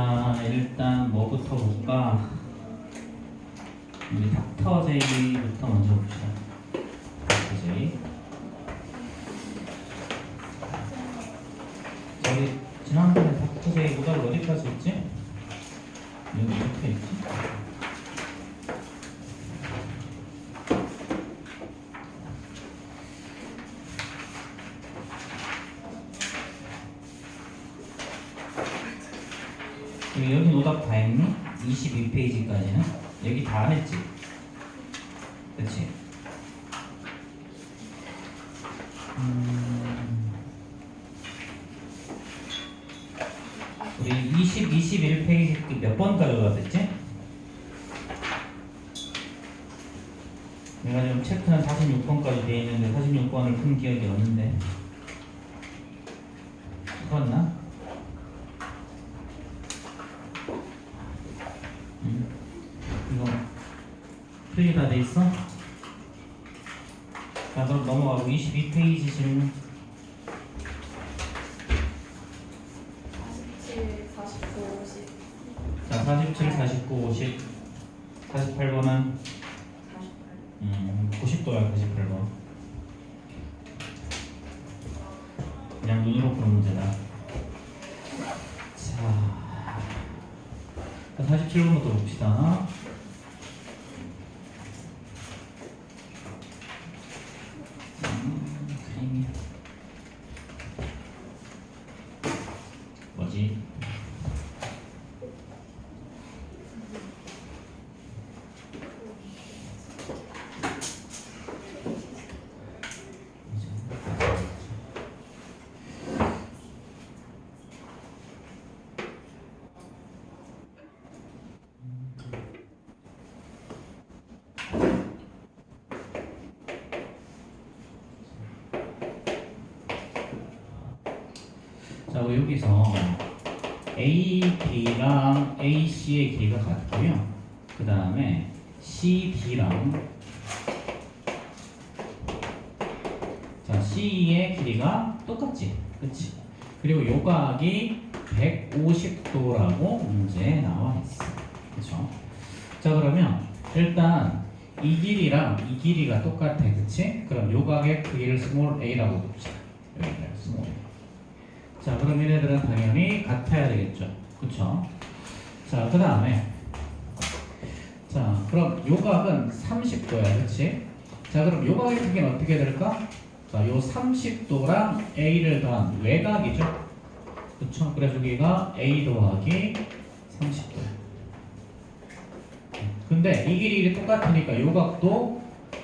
자, 일단 뭐부터 볼까? 우리 닥터 제이부터 먼저 봅시다. 닥터 제이. 저기 지난번에 닥터 제이 모달 어디까지 있지? 여기 어떻게 있지? 여기 노답 다 했니? 22페이지까지는? 여기 다 했지? 그치? 우리 21페이지 몇 번까지 올라왔댔지? 내가 지금 체크는 46번까지 돼 있는데 46번을 푼 기억이 없는데 풀었나? 이거 풀이 다 돼 있어? 자, 그럼 넘어가고 22페이지 질문. 47, 49, 50. 자, 47, 49, 50. 48번은 90도야, 98번. 그냥 눈으로 푸는 문제다. 자, 47번부터 봅시다. 그림이 뭐지? 자, 우리 여기서 AB랑 AC의 길이가 같고요. 그 다음에 CD랑 자, C의 길이가 똑같지? 그치? 그리고 요각이 150도라고 문제에 나와 있어. 그쵸? 자, 그러면 일단 이 길이랑 이 길이가 똑같아. 그치? 그럼 요각의 크기를 스몰 a라고 봅시다. 여기다 스몰 a. 자, 그럼 얘네들은 당연히 같아야 되겠죠. 그쵸? 자, 그 다음에 자, 그럼 요각은 30도야. 그치? 자, 그럼 요각의 크기는 어떻게 될까? 자, 요 30도랑 a를 더한 외곽이죠. 그쵸? 그래서 여기가 a 더하기 30도야. 근데 이 길이 똑같으니까 요각도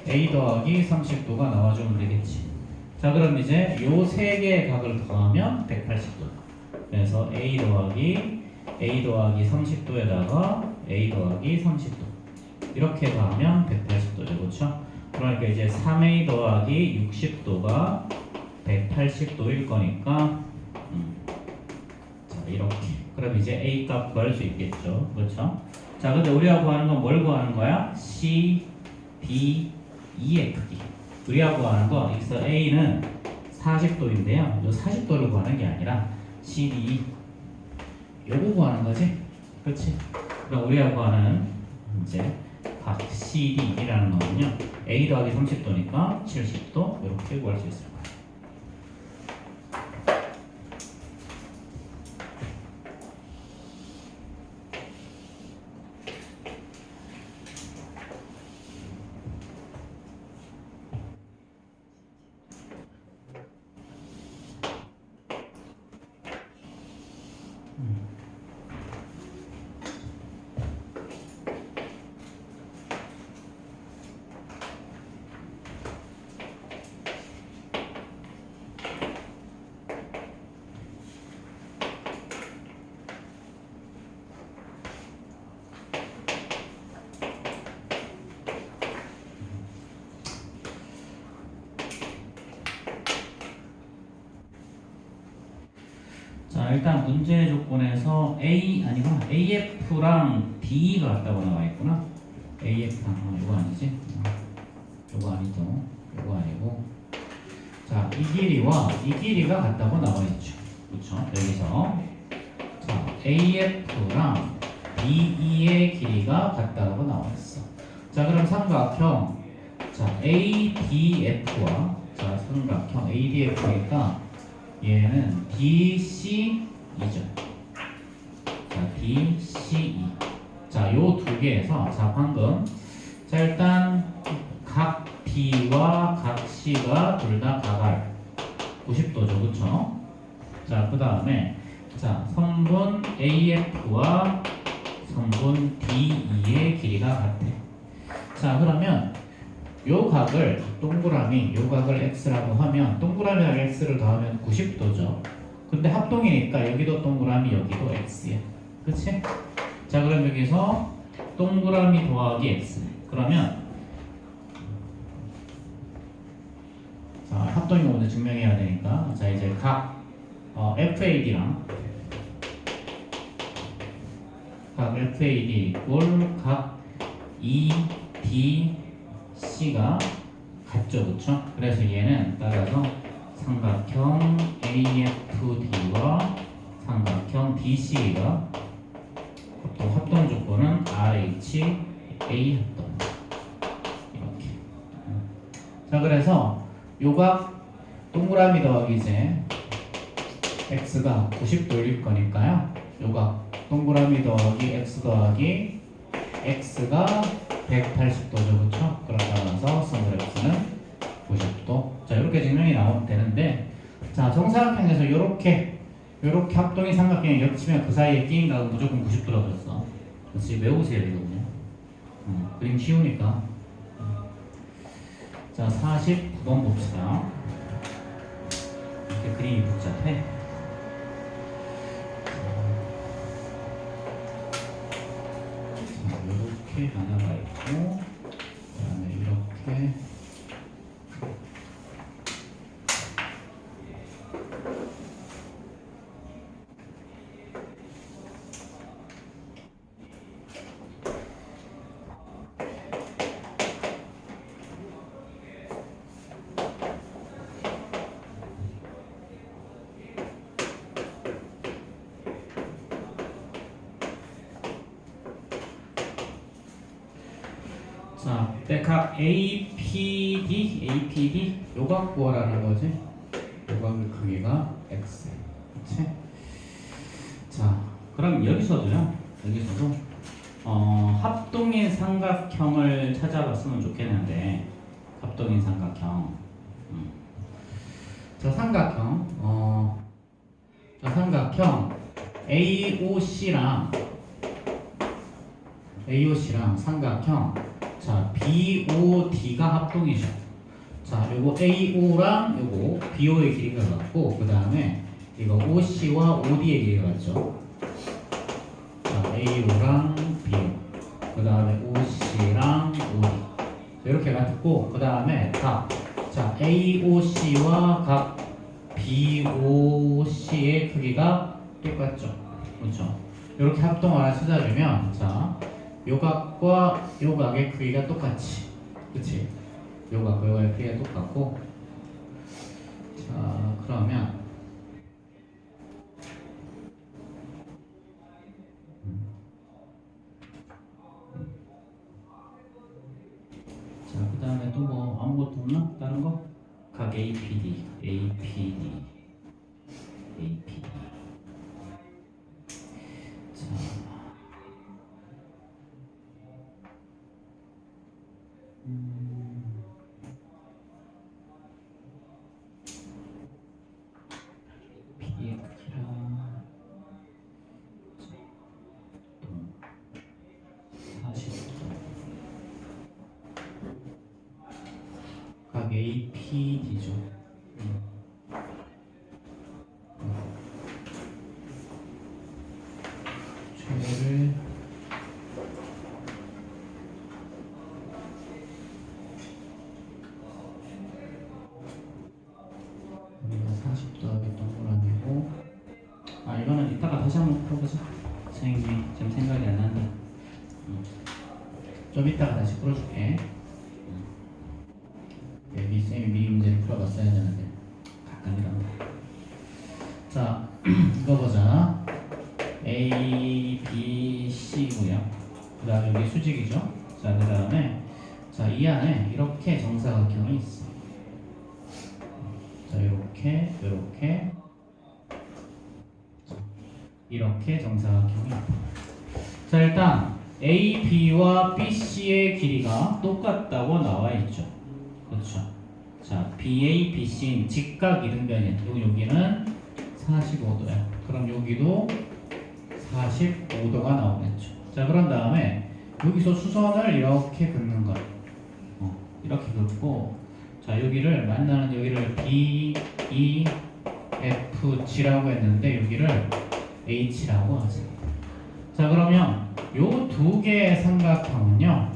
a 더하기 30도가 나와주면 되겠지. 자, 그럼 이제 요 세 개의 각을 더하면 180도. 그래서 a 더하기 30도에다가 a 더하기 30도. 이렇게 더하면 180도죠. 그렇죠? 그러니까 이제 3a 더하기 60도가 180도일 거니까 자, 이렇게. 그럼 이제 a 값 구할 수 있겠죠. 그렇죠? 자, 근데 우리가 구하는 건 뭘 구하는 거야? C, D, E의 크기. 우리가 구하는 거, 여기서 A는 40도인데요. 이 40도를 구하는 게 아니라 CD, 요거 구하는 거지? 그렇지? 그럼 우리가 구하는 이제 각 CD라는 거는요, A 더하기 30도니까 70도 이렇게 구할 수 있을 거예요. 자, 일단 문제 조건에서 AF랑 D가 같다고 나와 있구나. AF랑 이거 아니지? 이거 아니죠? 이거 아니고. 자, 이 길이와 이 길이가 같다고 나와 있죠. 그렇죠? 여기서 자, AF랑 BE의 길이가 같다고 나와 있어. 자, 그럼 삼각형 자, ADF와 자, 삼각형 ADF니까 얘는 DC이죠. 자, DCE. 자, 요 두 개에서 자, 방금 자, 일단 각 D와 각 C가 둘 다 각알 90도죠. 그쵸? 자, 그 다음에 자, 선분 AF와 선분 DE의 길이가 같아. 자, 그러면 요 각을 동그라미 요 각을 x라고 하면 동그라미랑 x를 더하면 90도죠. 근데 합동이니까 여기도 동그라미 여기도 x야. 그치? 자, 그럼 여기서 동그라미 더하기 x. 그러면 자, 합동이 먼저 증명해야 되니까 자, 이제 각 FAD랑 각 FAD 이꼴 각 EDC가 같죠, 그쵸? 그래서 얘는 따라서 삼각형 AFD와 삼각형 DC가 또 합동 조건은 RHA 합동 이렇게. 자, 그래서 요각 동그라미 더하기 이제 x가 90도일 거니까요. 요각 동그라미 더하기 x 더하기 x가 180도죠, 그렇죠? 그러면서 선물 x는 90도. 자, 이렇게 증명이 나오면 되는데, 자, 정사각형에서 이렇게 합동이 삼각형에 겹치면 그 사이에 끼인다고 무조건 90도라고 했어. 그렇지, 외우셔야 되거든요. 그림 쉬우니까. 자, 49번 봅시다. 이렇게 그림이 복잡해. 이렇게 하나가 있고, 그 다음에 이렇게 자, 백합 APD 요각 구하라는 거지. 요각의 크기가 x. 그치? 자, 그럼 여기서도 합동인 삼각형을 찾아봤으면 좋겠는데, 합동인 삼각형. 자, 삼각형 AOC랑 삼각형 자, BOD가 합동이죠. 자, 요거 AO랑 요거 BO의 길이가 같고, 그 다음에 이거 OC와 OD의 길이가 같죠. 자, AO랑 BO, 그 다음에 OC랑 OD. 이렇게 같고, 그 다음에 각, 자, AOC와 각 BOC의 크기가 똑같죠. 그렇죠. 이렇게 합동을 하나 찾아주면, 자, 요각과 요각의 크기가 똑같지. 그치? 요각과 요각의 크기가 똑같고. 자, 그러면 자, 그 다음에 또 뭐 아무것도 없나? 다른 거? 각 APD 자, P의 크기랑 40도 각 APD죠. 최를 여기가 40도 하게 동그라미고, 이거는 이따가 다시 한번 풀어보자. 선생님이 지금 생각이 안 난다. 좀 이따가 다시 풀어줄게. 여기 쌤이 미리 문제를 풀어봤어야 되는데 가끔이란다. 자, 이거 보자. A, B, C고요. 그 다음에 여기 수직이죠. 자, 그 다음에 자, 이 안에 이렇게 정사각형이 있어. 자, 이렇게 정사각형이 있다. 자, 일단 A, B와 B, C의 길이가 똑같다고 나와 있죠. 그렇죠. 자, BA, BC는 직각 이등변이야. 여기는 45도야. 그럼 여기도 45도가 나오겠죠. 자, 그런 다음에 여기서 수선을 이렇게 긋는 거야. 이렇게 긋고, 자, 여기를 만나는 여기를 B, E, F, G라고 했는데 여기를 H라고 하지. 자, 그러면 요 두 개의 삼각형은요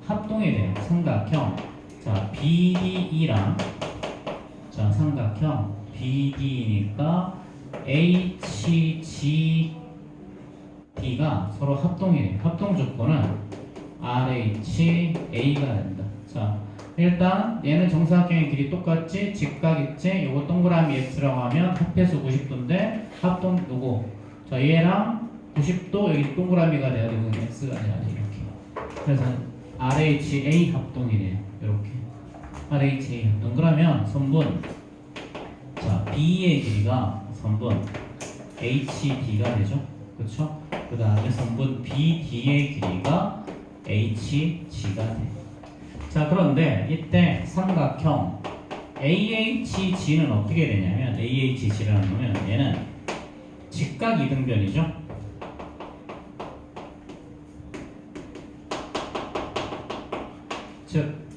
합동이 돼요. 삼각형. 자, BDE랑 자, 삼각형 BD니까 HGD가 서로 합동이 돼요. 합동 조건은 RHA가 된다. 자, 일단 얘는 정사각형의 길이 똑같지, 직각 있지, 요거 동그라미 X라고 하면 합해서 90도인데 합동 요거. 자, 얘랑 90도 여기 동그라미가 돼야 되고 X가 돼야 돼. 이렇게. 그래서 RHA 합동이 돼요. 이렇게. RHA 합동. 그러면 선분 자, B의 길이가 선분 HD가 되죠. 그렇죠? 그 다음에 선분 BD의 길이가 HG가 돼. 자, 그런데 이때 삼각형 AHG는 어떻게 되냐면 AHG라는 거면 얘는 직각 이등변이죠. 즉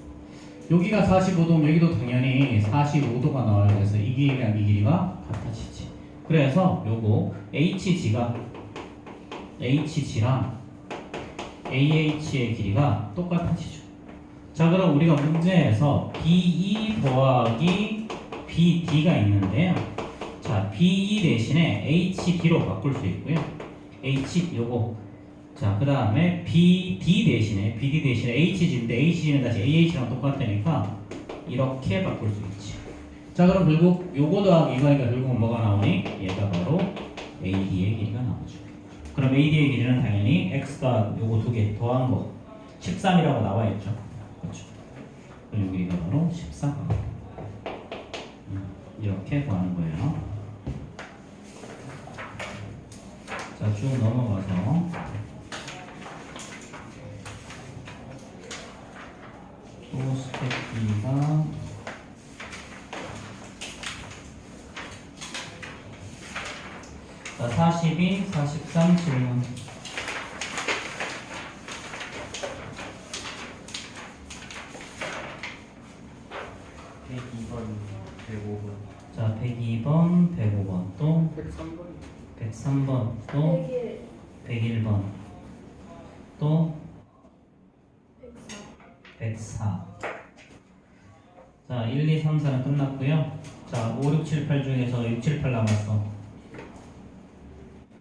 여기가 45도면 여기도 당연히 45도가 나와야 돼서 이 길이랑 이 길이가 같아지지. 그래서 요거 HG랑 AH의 길이가 똑같아지죠. 자, 그럼 우리가 문제에서 BE 더하기 BD가 있는데요. 자, BE 대신에 HD로 바꿀 수 있고요. H 요거. 자, 그 다음에 BD 대신에 HG인데 HG는 다시 AH랑 똑같으니까 이렇게 바꿀 수 있지. 자, 그럼 결국 요거 더하기 이거니까 결국은 뭐가 나오니? 얘가 바로 AD의 길이가 나오죠. 그럼 AD의 길이는 당연히 X가 요거 두 개 더한 거 13이라고 나와 있죠. 그렇죠. 그럼 요 길이가 바로 14. 이렇게 구하는 거예요. 자, 쭉 넘어가서 또 스텝 B가 자, 42, 43 질문. 자, 102번, 105번, 또 103번, 또 101번, 또 104. 자, 1, 2, 3, 4는 끝났고요. 자, 5, 6, 7, 8 중에서 6, 7, 8 남았어.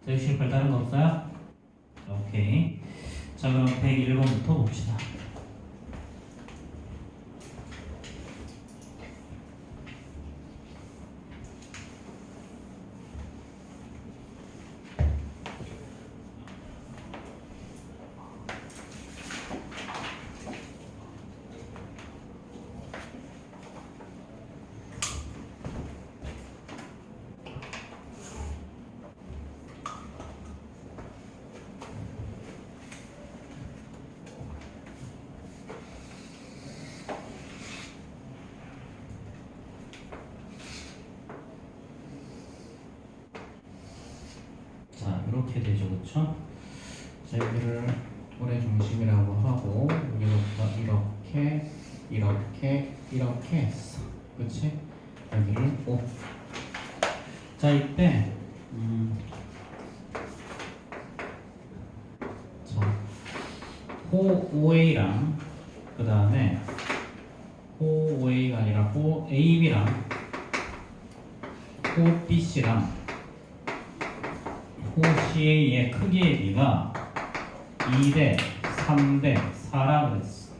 자, 6, 7, 8 다른 거 없어요? 자, 오케이. 자, 그럼 101번부터 봅시다. 자, 이렇게 되죠, 그쵸? 자, 여기를 돌의 중심이라고 하고 여기부터 이렇게 했어, 그치? 여기를 O. 자, 이때 자, 호 OA랑 그 다음에 호 OA가 아니라 호 AB랑 호 BC랑 호 CA의 크기의 비가 2대 3대 4라 그랬어.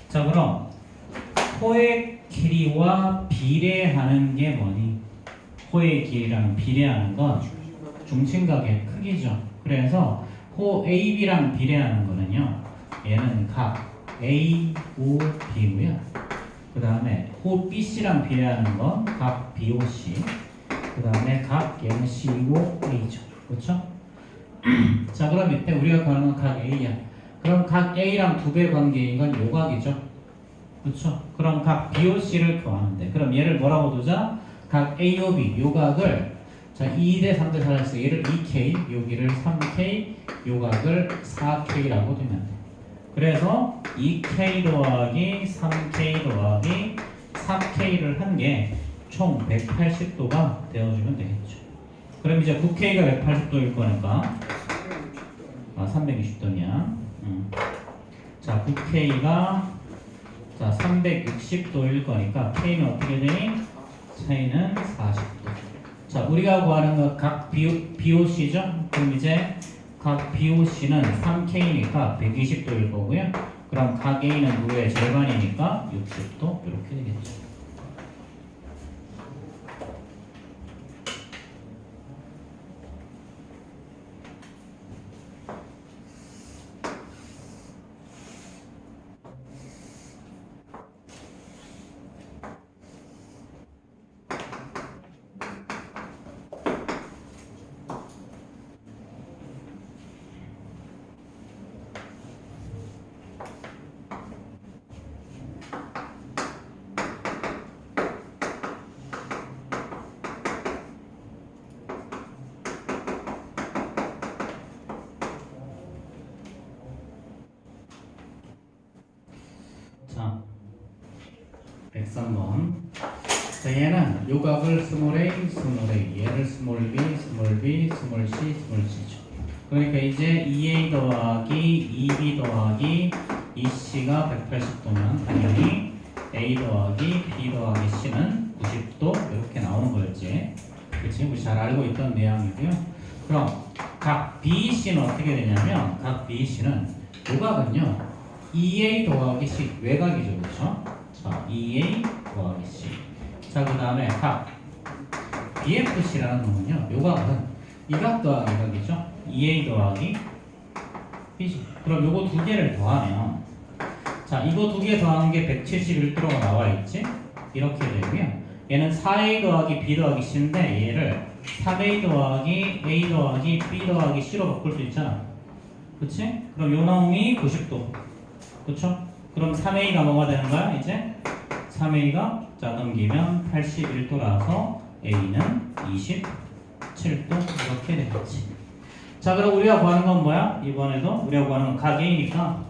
자, 그럼 호의 길이와 비례하는 게 뭐니? 호의 길이랑 비례하는 건 중심각의 크기죠. 그래서 호 AB랑 비례하는 거는요. 얘는 각 A, O, B고요. 그 다음에 호 BC랑 비례하는 건 각 B, O, C. 그 다음에 각 얘는 C, O, A죠. 그렇죠? 자, 그럼 이때 우리가 구하는 건 각 A야. 그럼 각 A랑 두 배 관계인 건 요각이죠. 그렇죠? 그럼 각 B, O, C를 구하는데 그럼 얘를 뭐라고 두자? 각 A, O, B 요각을 자 2대 3대 4를 써 얘를 2K 여기를 3K 요각을 4K라고 두면 돼. 그래서 2K 더하기 3K 더하기 3K를 한 게 총 180도가 되어주면 되겠죠. 그럼 이제 9K가 180도일 거니까 360도냐? 자 9K가 자 360도일 거니까 K는 어떻게 되니? 차이는 40도. 자 우리가 구하는 건 각 BOC죠? 그럼 이제 각 BOC는 3K니까 120도일 거고요. 그럼 각 A는 무의 절반이니까 60도 이렇게 되겠죠. 자, 103번. 자, 얘는 요각을 스몰 a, 스몰 a, 얘를 스몰 b, 스몰 b, 스몰 c, 스몰 c죠. 그러니까 이제 2a 더하기 2b 더하기 2c가 180도면 당연히 a 더하기 b 더하기 c는 90도 이렇게 나오는 거였지. 그치? 우리 잘 알고 있던 내용이고요. 그럼 각 b, c는 어떻게 되냐면 각 b, c는 요각은요 2a 더하기 c 외곽이죠, 그렇죠? 자, 2a 더하기 c. 자, 그 다음에 각 BFC라는 놈은요, 요각은 이각 더하기 이각이죠. 2a 더하기 b죠. 그럼 요거 두 개를 더하면, 자, 이거 두 개 더하는 게 171도가 나와 있지? 이렇게 되고요. 얘는 4a 더하기 b 더하기 c인데 얘를 3a 더하기 a 더하기 b 더하기 c로 바꿀 수 있잖아. 그치? 그럼 요 놈이 90도. 그쵸? 그럼 3A가 뭐가 되는 거야? 이제 3A가 자 넘기면 81도라서 A는 27도 이렇게 되겠지. 자 그럼 우리가 구하는 건 뭐야? 이번에도 우리가 구하는 건 각 A니까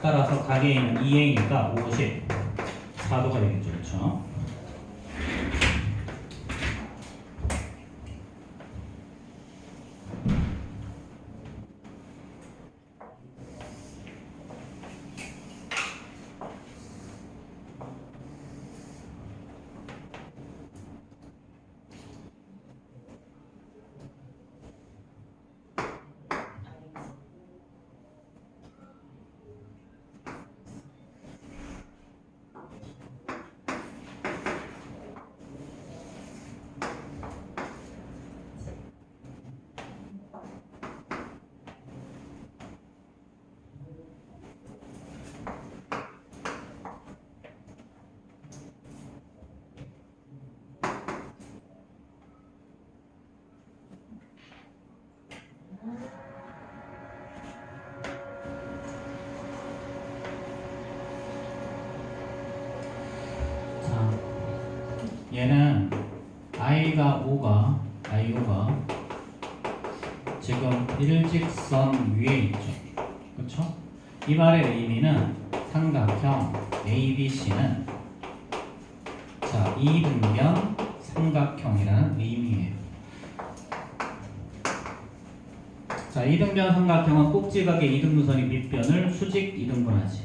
따라서 각 A는 2A니까 54도가 되겠죠. 그쵸? 얘는 iO가 지금 일직선 위에 있죠. 그렇죠? 이 말의 의미는 삼각형 ABC는 자 이등변 삼각형이라는 의미예요. 자 이등변 삼각형은 꼭지각의 이등분선이 밑변을 수직 이등분하지.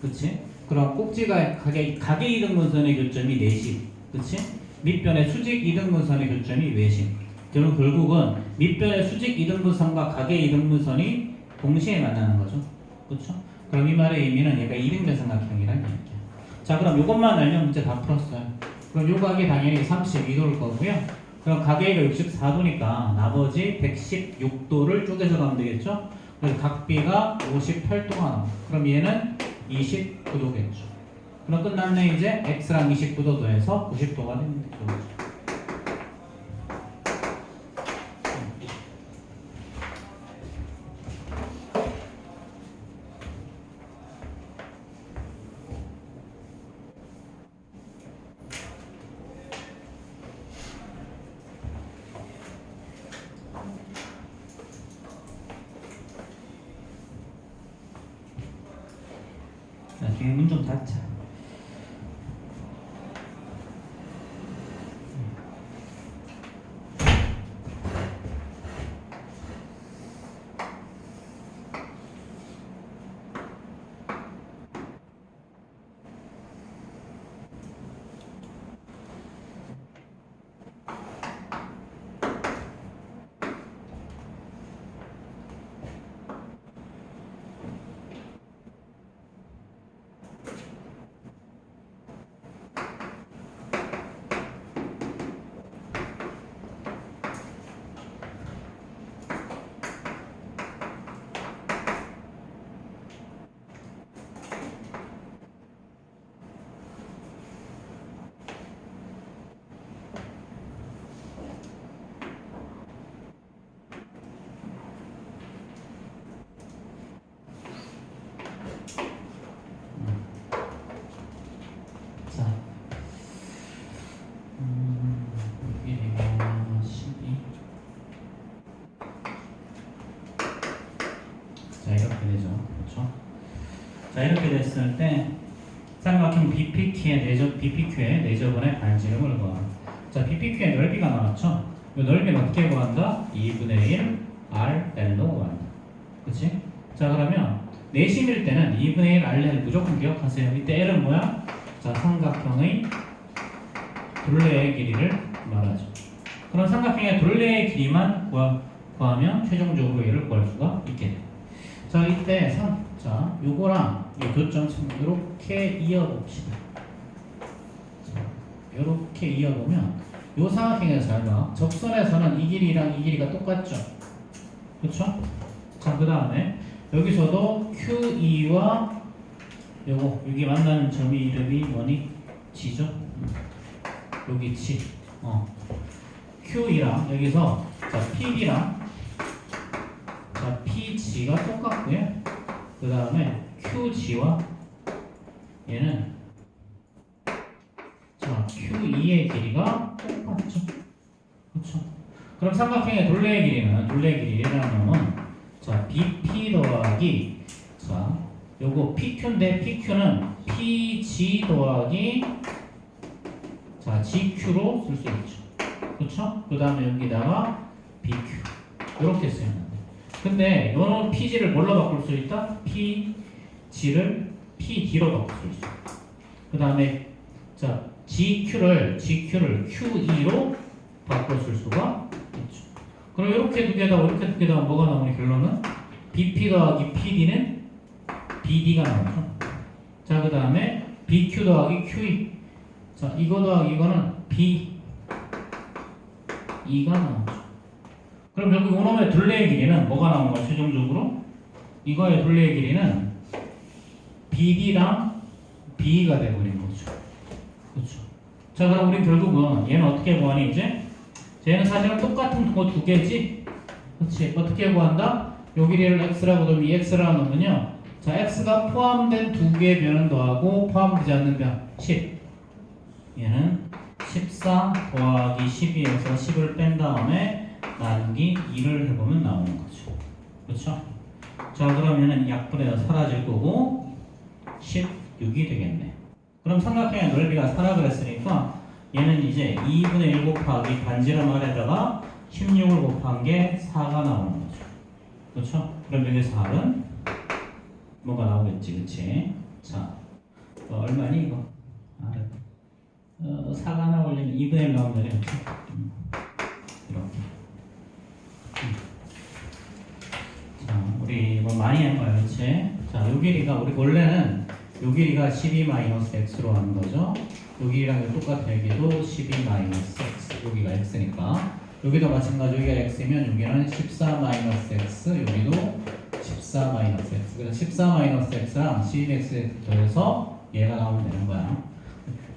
그치? 그럼 꼭지각의 이등분선의 교점이 내심. 그치? 밑변의 수직 이등분선의 교점이 외심. 그럼 결국은 밑변의 수직 이등분선과 각의 이등분선이 동시에 만나는 거죠. 그쵸? 그럼 이 말의 의미는 얘가 이등변 삼각형이라는 얘기야. 자 그럼 이것만 알면 문제 다 풀었어요. 그럼 요 각이 당연히 32도일 거고요. 그럼 가계가 64도니까 나머지 116도를 쪼개서 가면 되겠죠? 그래서 각비가 58도가 나옵니다. 그럼 얘는 29도겠죠. 그럼 끝났네. 이제 x랑 29도 더해서 90도가 됩니다. 자, 뒤에 문 좀 닫자. 자, 여기가 12. 자, 이렇게 되죠. 그렇죠? 자, 이렇게 됐을 때 삼각형 BPQ의 내접원의 반지름을 구하라. 자, BPQ의 넓이가 나왔죠? 이 넓이는 어떻게 구한다? 2분의 1 RL로 구한다. 그치? 자, 그러면 내심일 때는 2분의 1 RL 무조건 기억하세요. 이때 L은 뭐야? 자, 삼각형의 둘레의 길이를 말하죠. 그럼 삼각형의 둘레의 길이만 구하면 최종적으로 얘를 구할 수가 있게 돼. 자, 이때 자, 요거랑 이 교점점 이렇게 이어봅시다. 이렇게 이어보면 요 삼각형에서 잘 봐. 적선에서는 이 길이랑 이 길이가 똑같죠. 그렇죠? 자, 그 다음에 여기서도 QE와 요거 여기 만나는 점이 이름이 뭐니? G죠? 여기 G. QE랑 여기서 자 PB랑 자 PG가 똑같고요. 그 다음에 QG와 얘는 자 QE의 길이가 똑같죠. 그렇죠? 그럼 삼각형의 둘레의 길이라는 놈은 자 BP 더하기 자 요거 PQ인데 PQ는 PG 더하기 자 GQ로 쓸 수 있죠. 그렇죠? 그 다음에 여기다가 BQ 이렇게 쓰면 돼. 근데 요는 PG를 뭘로 바꿀 수 있다? PG를 PD로 바꿀 수 있어. 그 다음에 자 GQ를 QE로 바꿔 쓸 수가 있죠. 그럼 이렇게 두 개다 이렇게 두 개다 뭐가 나오니 결론은 BP 더하기 PD는 BD가 나오죠. 자, 그 다음에 BQ 더하기 QE. 자, 이거 더하기 이거는 BE가 나오죠. 그럼 결국 이놈의 둘레의 길이는 뭐가 나온 거야, 최종적으로? 이거의 둘레의 길이는 BD랑 BE가 돼버린 거죠. 그렇죠. 자, 그럼 우린 결국은 얘는 어떻게 구하니, 이제? 얘는 사실은 똑같은 거 두 개지? 그렇지. 어떻게 구한다? 요 길이를 x라고 두면 이 x라는 놈은요. 자, x가 포함된 두 개의 변은 더하고 포함되지 않는 변 10. 얘는 14 더하기 12에서 10을 뺀 다음에 나누기 2를 해보면 나오는 거죠. 그렇죠? 자, 그러면은 약분해서 사라질 거고 16이 되겠네. 그럼 삼각형의 넓이가 4라 그랬으니까 얘는 이제 2분의 1 곱하기 반지름 아래다가 16을 곱한 게 4가 나오는 거죠. 그렇죠? 그럼 여기 4는 뭐가 나오겠지, 그치? 자, 얼마니 이거? 아래. 4가 나오려면 2분의 1 나오면 되겠지? 이렇게. 자, 우리 이거 많이 한 거야, 그치? 자, 요 길이가, 우리 원래는 요 길이가 12-x로 하는 거죠? 여기랑 이거 똑같아. 여기도 12 마이너스 x. 여기가 x니까. 여기도 마찬가지. 여기가 x면 여기는 14 마이너스 x. 여기도 14 마이너스 x. 그래서 14 마이너스 x랑 12x 더해서 얘가 나오면 되는 거야.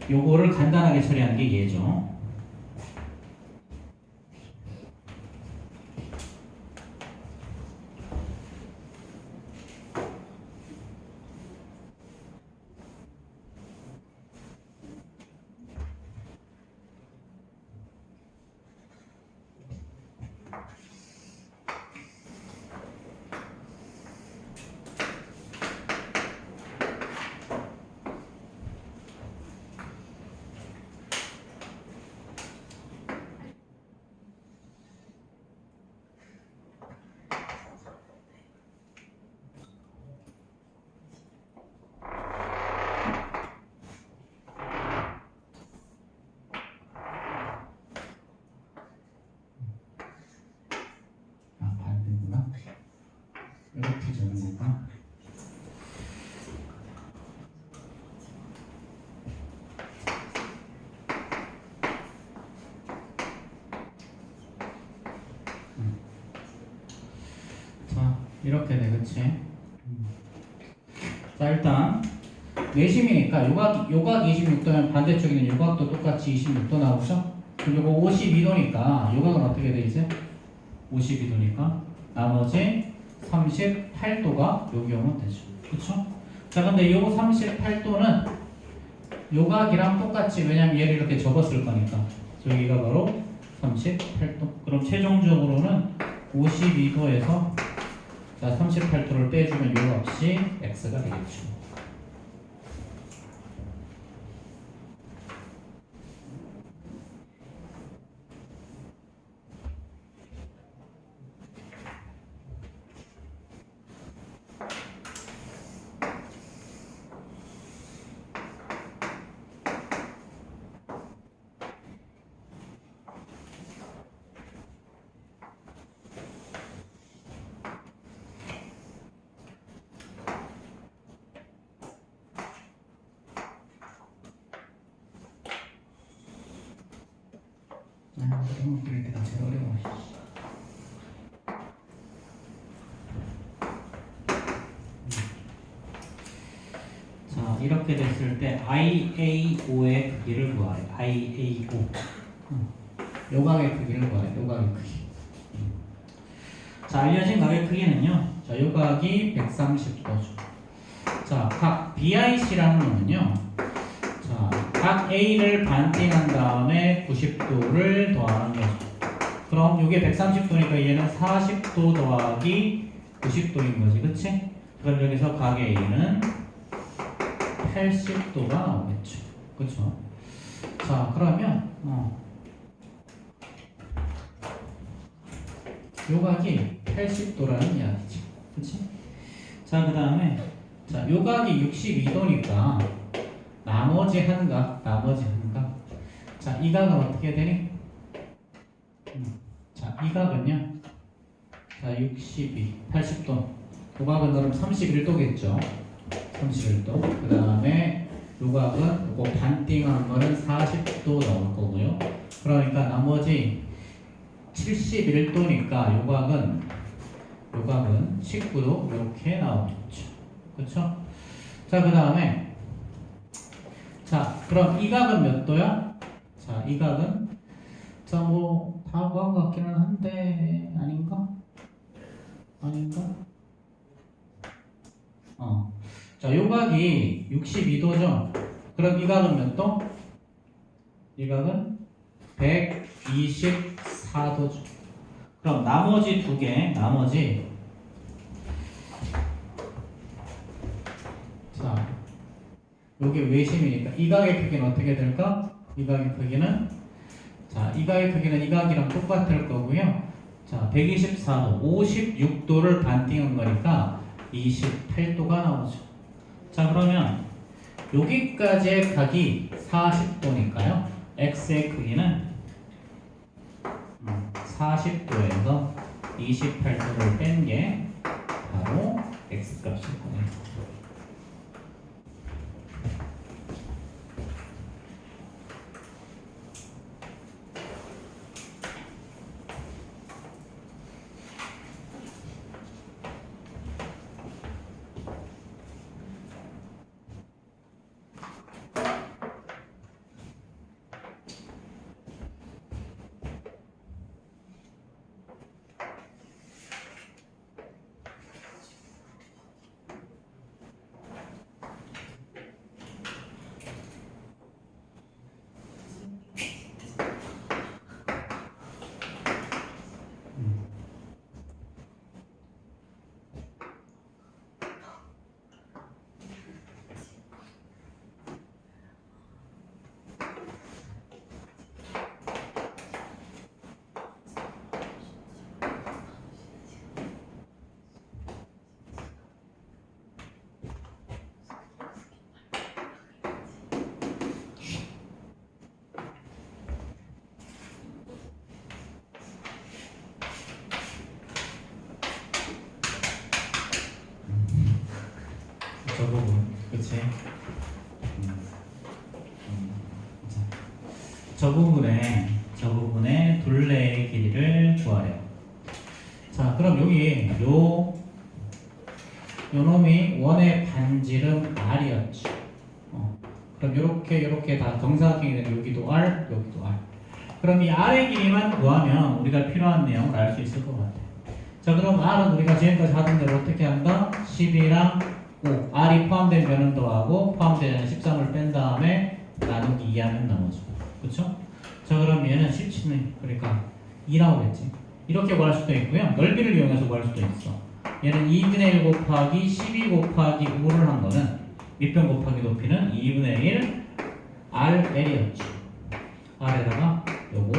요거를 간단하게 처리하는 게 얘죠. 이렇게 적는 거구나. 자, 이렇게 돼, 그치? 자, 일단 내심이니까 요각 26도면 반대쪽에 있는 요각도 똑같이 26도 나오죠? 그럼 요거 52도니까 요각은 어떻게 돼, 이제? 52도니까 나머지 38도가 여기 오면 되죠. 그쵸? 자, 근데 요 38도는 요각이랑 똑같이, 왜냐면 얘를 이렇게 접었을 거니까. 저기가 바로 38도. 그럼 최종적으로는 52도에서 자, 38도를 빼주면 요 값이 x가 되겠죠. 이런 것들이 이렇게 다 제일 어려워. 자, 이렇게 됐을 때 IAO의 크기를 구하래. IAO. 요각의 크기를 구하래. 요각의 크기. 자, 알려진 각의 크기는요. 자, 요각이 130도죠. 자, 각 BIC라는 거는요. 자, 각 A를 반띵한 다음에 90도를 더하는 거죠. 그럼 이게 130도니까 얘는 40도 더하기 90도인 거지, 그치? 그럼 여기서 각 A는 80도가 나오겠죠. 그쵸? 자, 그러면 요각이 80도라는 이야기죠. 그치? 자, 그 다음에 자, 요각이 62도니까 나머지 한 각. 자, 이 각은 어떻게 되니? 자, 이 각은요. 자, 62, 80도. 그 각은 그럼 31도겠죠. 31도. 그 다음에 요 각은 요거 반띵한 거는 40도 나올 거고요. 그러니까 나머지 71도니까 요 각은 19도 이렇게 나오겠죠. 그쵸? 자, 그 다음에 자, 그럼 이 각은 몇 도야? 자, 이 각은 자, 뭐 다 구한 것 같기는 한데 아닌가? 자, 요 각이 62도죠. 그럼 이 각은 몇 도? 이 각은 124도죠. 그럼 나머지 두 개, 자, 요게 외심이니까 이 각의 크기는 어떻게 될까? 이 각의 크기는 자, 이 각의 크기는 이 각이랑 똑같을 거고요. 자, 124도, 56도를 반띵한 거니까 28도가 나오죠. 자, 그러면 여기까지의 각이 40도니까요. x의 크기는 40도에서 28도를 뺀 게 바로 x값일 거예요. 저 부분, 그치? 자, 저 부분에 둘레의 길이를 구하래요. 자, 그럼 여기 요 놈이 원의 반지름 R이었죠. 그럼 요렇게 다 정사각형이 되는 여기도 R, 여기도 R. 그럼 이 R의 길이만 구하면 우리가 필요한 내용을 알 수 있을 것 같아요. 자, 그럼 R은 우리가 지금까지 하던 대로 어떻게 한다? 12랑 5, R이 포함된 변은 더하고 포함되는 13을 뺀 다음에 나누기 2하면 나오죠. 그쵸? 자, 그럼 얘는 17는 그러니까 2 나오겠지. 이렇게 구할 수도 있고요. 넓이를 이용해서 구할 수도 있어. 얘는 2분의 1 곱하기 12 곱하기 5를 한 거는 밑변 곱하기 높이는 2분의 1 RL이었지. R에다가 요거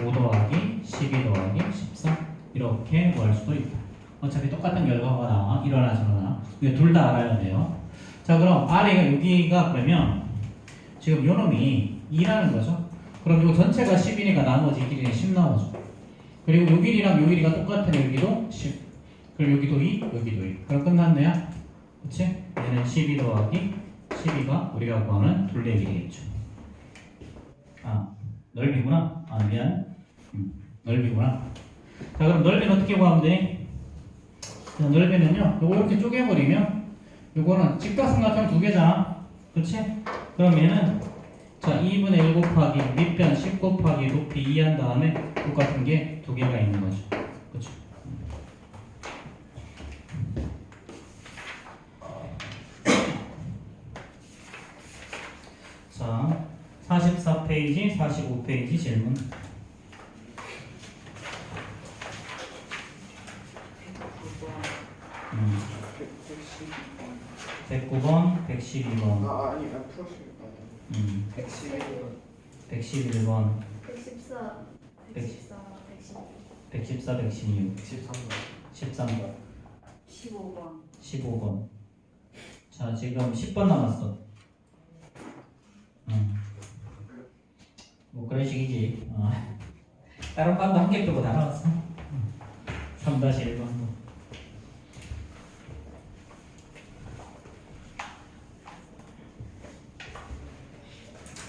5 더하기 12 더하기 13 이렇게 구할 수도 있다. 어차피 똑같은 결과가 나와. 일어나 저러나. 이거 둘 다 알아야 돼요. 자, 그럼 R이가 여기가 그러면 지금 요 놈이 2라는 거죠. 그럼 요 전체가 10이니까 나머지 길이는 10 나오죠. 그리고 요 길이랑 요 길이가 똑같은 여기도 10. 그럼 여기도 2, 여기도 2. 그럼 끝났네요. 그치? 얘는 12 더하기 12가 우리가 구하는 둘레 길이겠죠. 아, 넓이구나. 아, 미안. 넓이구나. 자, 그럼 넓이는 어떻게 구하면 돼? 자, 넓이는요, 요거 이렇게 쪼개버리면 요거는 직각삼각형 두 개잖아. 그치? 그럼 얘는 자, 2분의 1 곱하기 밑변 10 곱하기 높이 2 한 다음에 똑같은 게 두 개가 있는 거죠. 그쵸? 자, 44페이지, 45페이지 질문. 109번, 112번. 아니, 풀었어요. 111번, 114, 114, 114, 116, 13번. 13번, 15번. 15번. 자, 지금 10번 남았어. 뭐 그런 식이지. 다른 반도 한 개 빼고 다 나왔어. 3-1번도.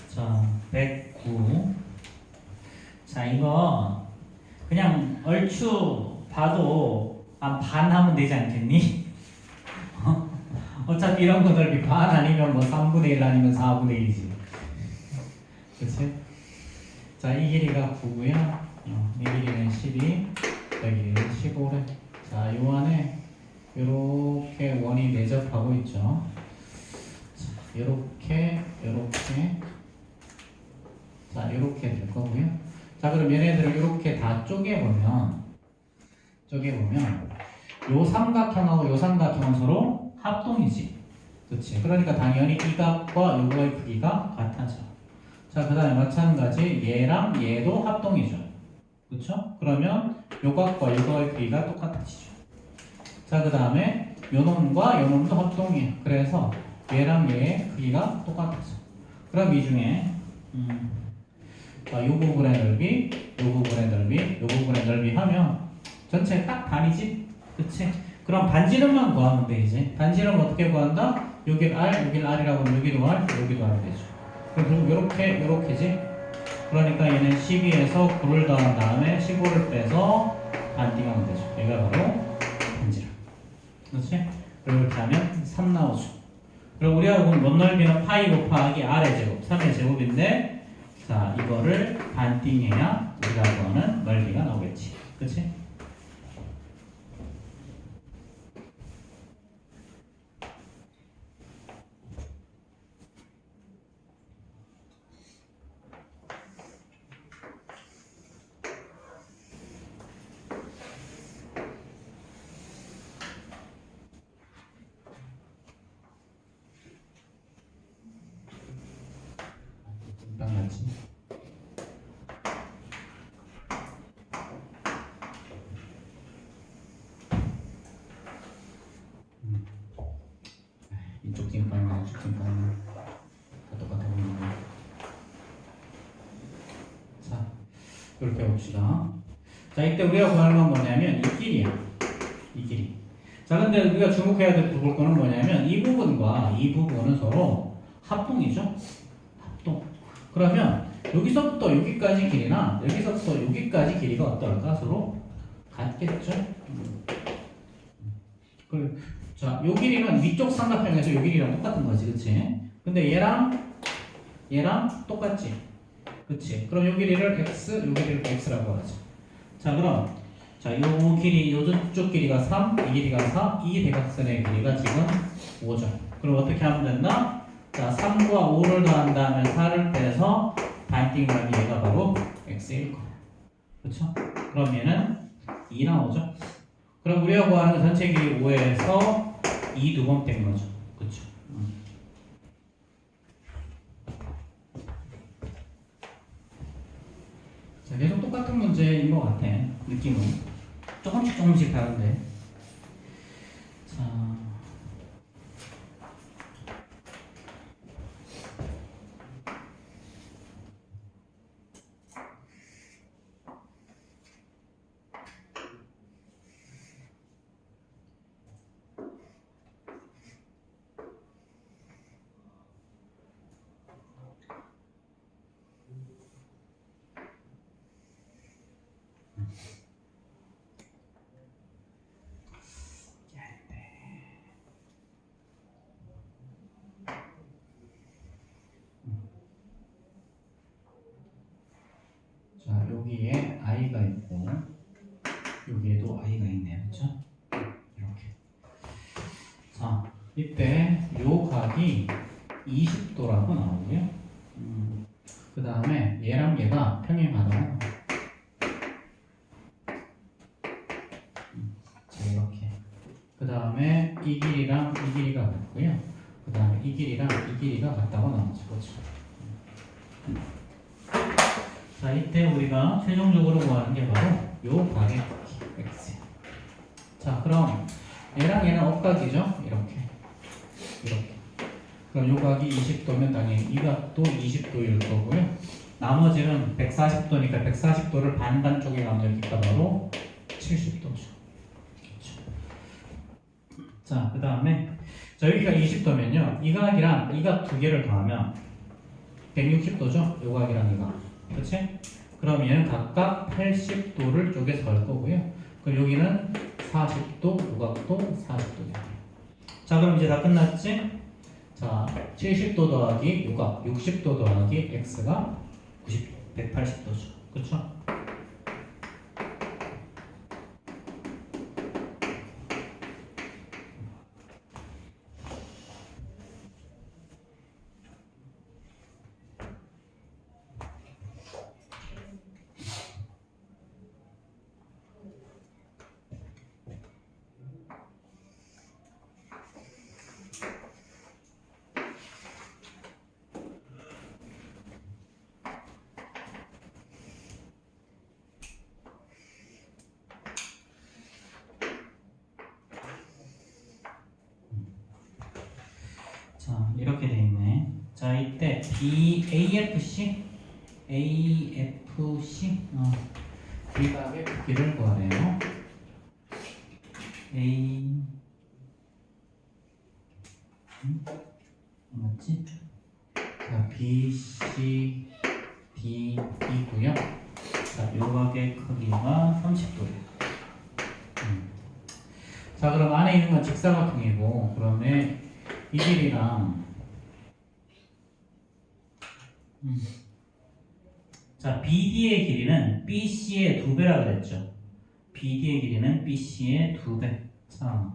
자, 109. 자, 이거 그냥 얼추 봐도 한 반 하면 되지 않겠니? 어차피 이런 거 넓이 반 아니면 뭐 3분의 1 아니면 4분의 1이지. 그치? 자, 이 길이가 9고요. 이 길이는 12, 여기는 15래. 자, 요 안에 요렇게 원이 내접하고 있죠. 자, 요렇게. 자, 요렇게 될 거고요. 자, 그럼 얘네들을 요렇게 다 쪼개보면 요 삼각형하고 요 삼각형은 서로 합동이지. 그치? 그러니까 당연히 이 값과 요거의 크기가 같아져. 자, 그 다음에 마찬가지 얘랑 얘도 합동이죠. 그쵸? 그러면 요 값과 요거의 크기가 똑같아지죠. 자, 그 다음에 요 놈과 요 놈도 합동이에요. 그래서 얘랑 얘의 크기가 똑같아져. 그럼 이 중에 자, 요 부분의 넓이, 요 부분의 넓이, 요 부분의 넓이 하면 전체 딱 반이지? 그치? 그럼 반지름만 구하면 돼, 이제. 반지름 어떻게 구한다? 여길 R, 여길 R이라고 하면 여기도 R, 여기도 R 되죠. 그럼 요렇게지? 그러니까 얘는 12에서 9를 더한 다음에 15를 빼서 반띵하면 되죠. 얘가 바로 반지름. 그렇지? 그리고 이렇게 하면 3 나오죠. 그럼 우리가 본 원넓이는 파이 곱하기 R의 제곱, 3의 제곱인데 자, 이거를 반띵해야 우리가 구하는 넓이가 나오겠지. 그치? 딱 맞지? 이쪽 띵빵이랑 이쪽 띵빵이랑 다 똑같아 보이는 거. 자, 이렇게 봅시다. 자, 이때 우리가 구하는 건 뭐냐면 이 길이야. 이 길이. 자, 근데 우리가 주목해야 볼 거는 뭐냐면 이 부분과 이 부분은 서로 합동이죠. 합동. 그러면 여기서부터 여기까지 길이나 여기서부터 여기까지 길이가 어떨까? 서로 같겠죠. 자, 요 길이는 위쪽 삼각형에서 요 길이랑 똑같은 거지, 그치? 근데 얘랑 똑같지, 그치? 그럼 요 길이를 x, 요 길이를 x라고 하죠. 자, 그럼 요 길이, 요쪽 길이가 3, 이 길이가 4, 이 대각선의 길이가 지금 5죠. 그럼 어떻게 하면 된다? 자, 3과 5를 더한 다음에 4를 빼서 반띵을 하면 얘가 바로 x일 거야. 그쵸? 그럼 얘는 2 나오죠. 그럼 우리가 구하는 전체 길이 5에서 2 두 번 뺀 거죠. 그쵸? 자, 계속 똑같은 문제인 것 같아. 느낌은. 조금씩 다른데. 자. 자, 여기에 i가 있고 여기에도 i가 있네요. 그렇죠? 이렇게. 자, 이때 요 각이 20도라고 나오고요. 그 다음에 얘랑 얘가 평행하다고. 자, 이렇게. 그 다음에 이 길이랑 이 길이가 같고요. 그 다음에 이 길이랑 이 길이가 같다고 나오죠. 그렇죠? 자, 이때 우리가 최종적으로 구하는 게 바로 요 각의 x. 자, 그럼 얘랑 얘는 억각이죠? 이렇게. 그럼 요 각이 20도면 당연히 이 각도 20도일 거고요. 나머지는 140도니까 140도를 반반 쪽에 가면 여기가 바로 70도죠. 자, 그 다음에 자, 여기가 20도면요. 이 각이랑 이 각 두 개를 더하면 160도죠? 요 각이랑 이 각. 그렇지? 그럼 얘는 각각 80도를 쪼개서 갈 거고요. 그럼 여기는 40도, 요각도 40도네요. 자, 그럼 이제 다 끝났지? 자, 70도 더하기 요각, 60도 더하기 x가 180도죠. 그쵸? 자, 이렇게 돼 있네. 자, 이때 AFC B각의 크기를 구하래요. 맞지? 자, BC D이고요. 자, 요각의 크기가 30도래요. 자, 그럼 안에 있는 건 직사각형이고, 그러면 이 길이랑 자, BD의 길이는 BC의 2배라 그랬죠. BD의 길이는 BC의 2배. 자,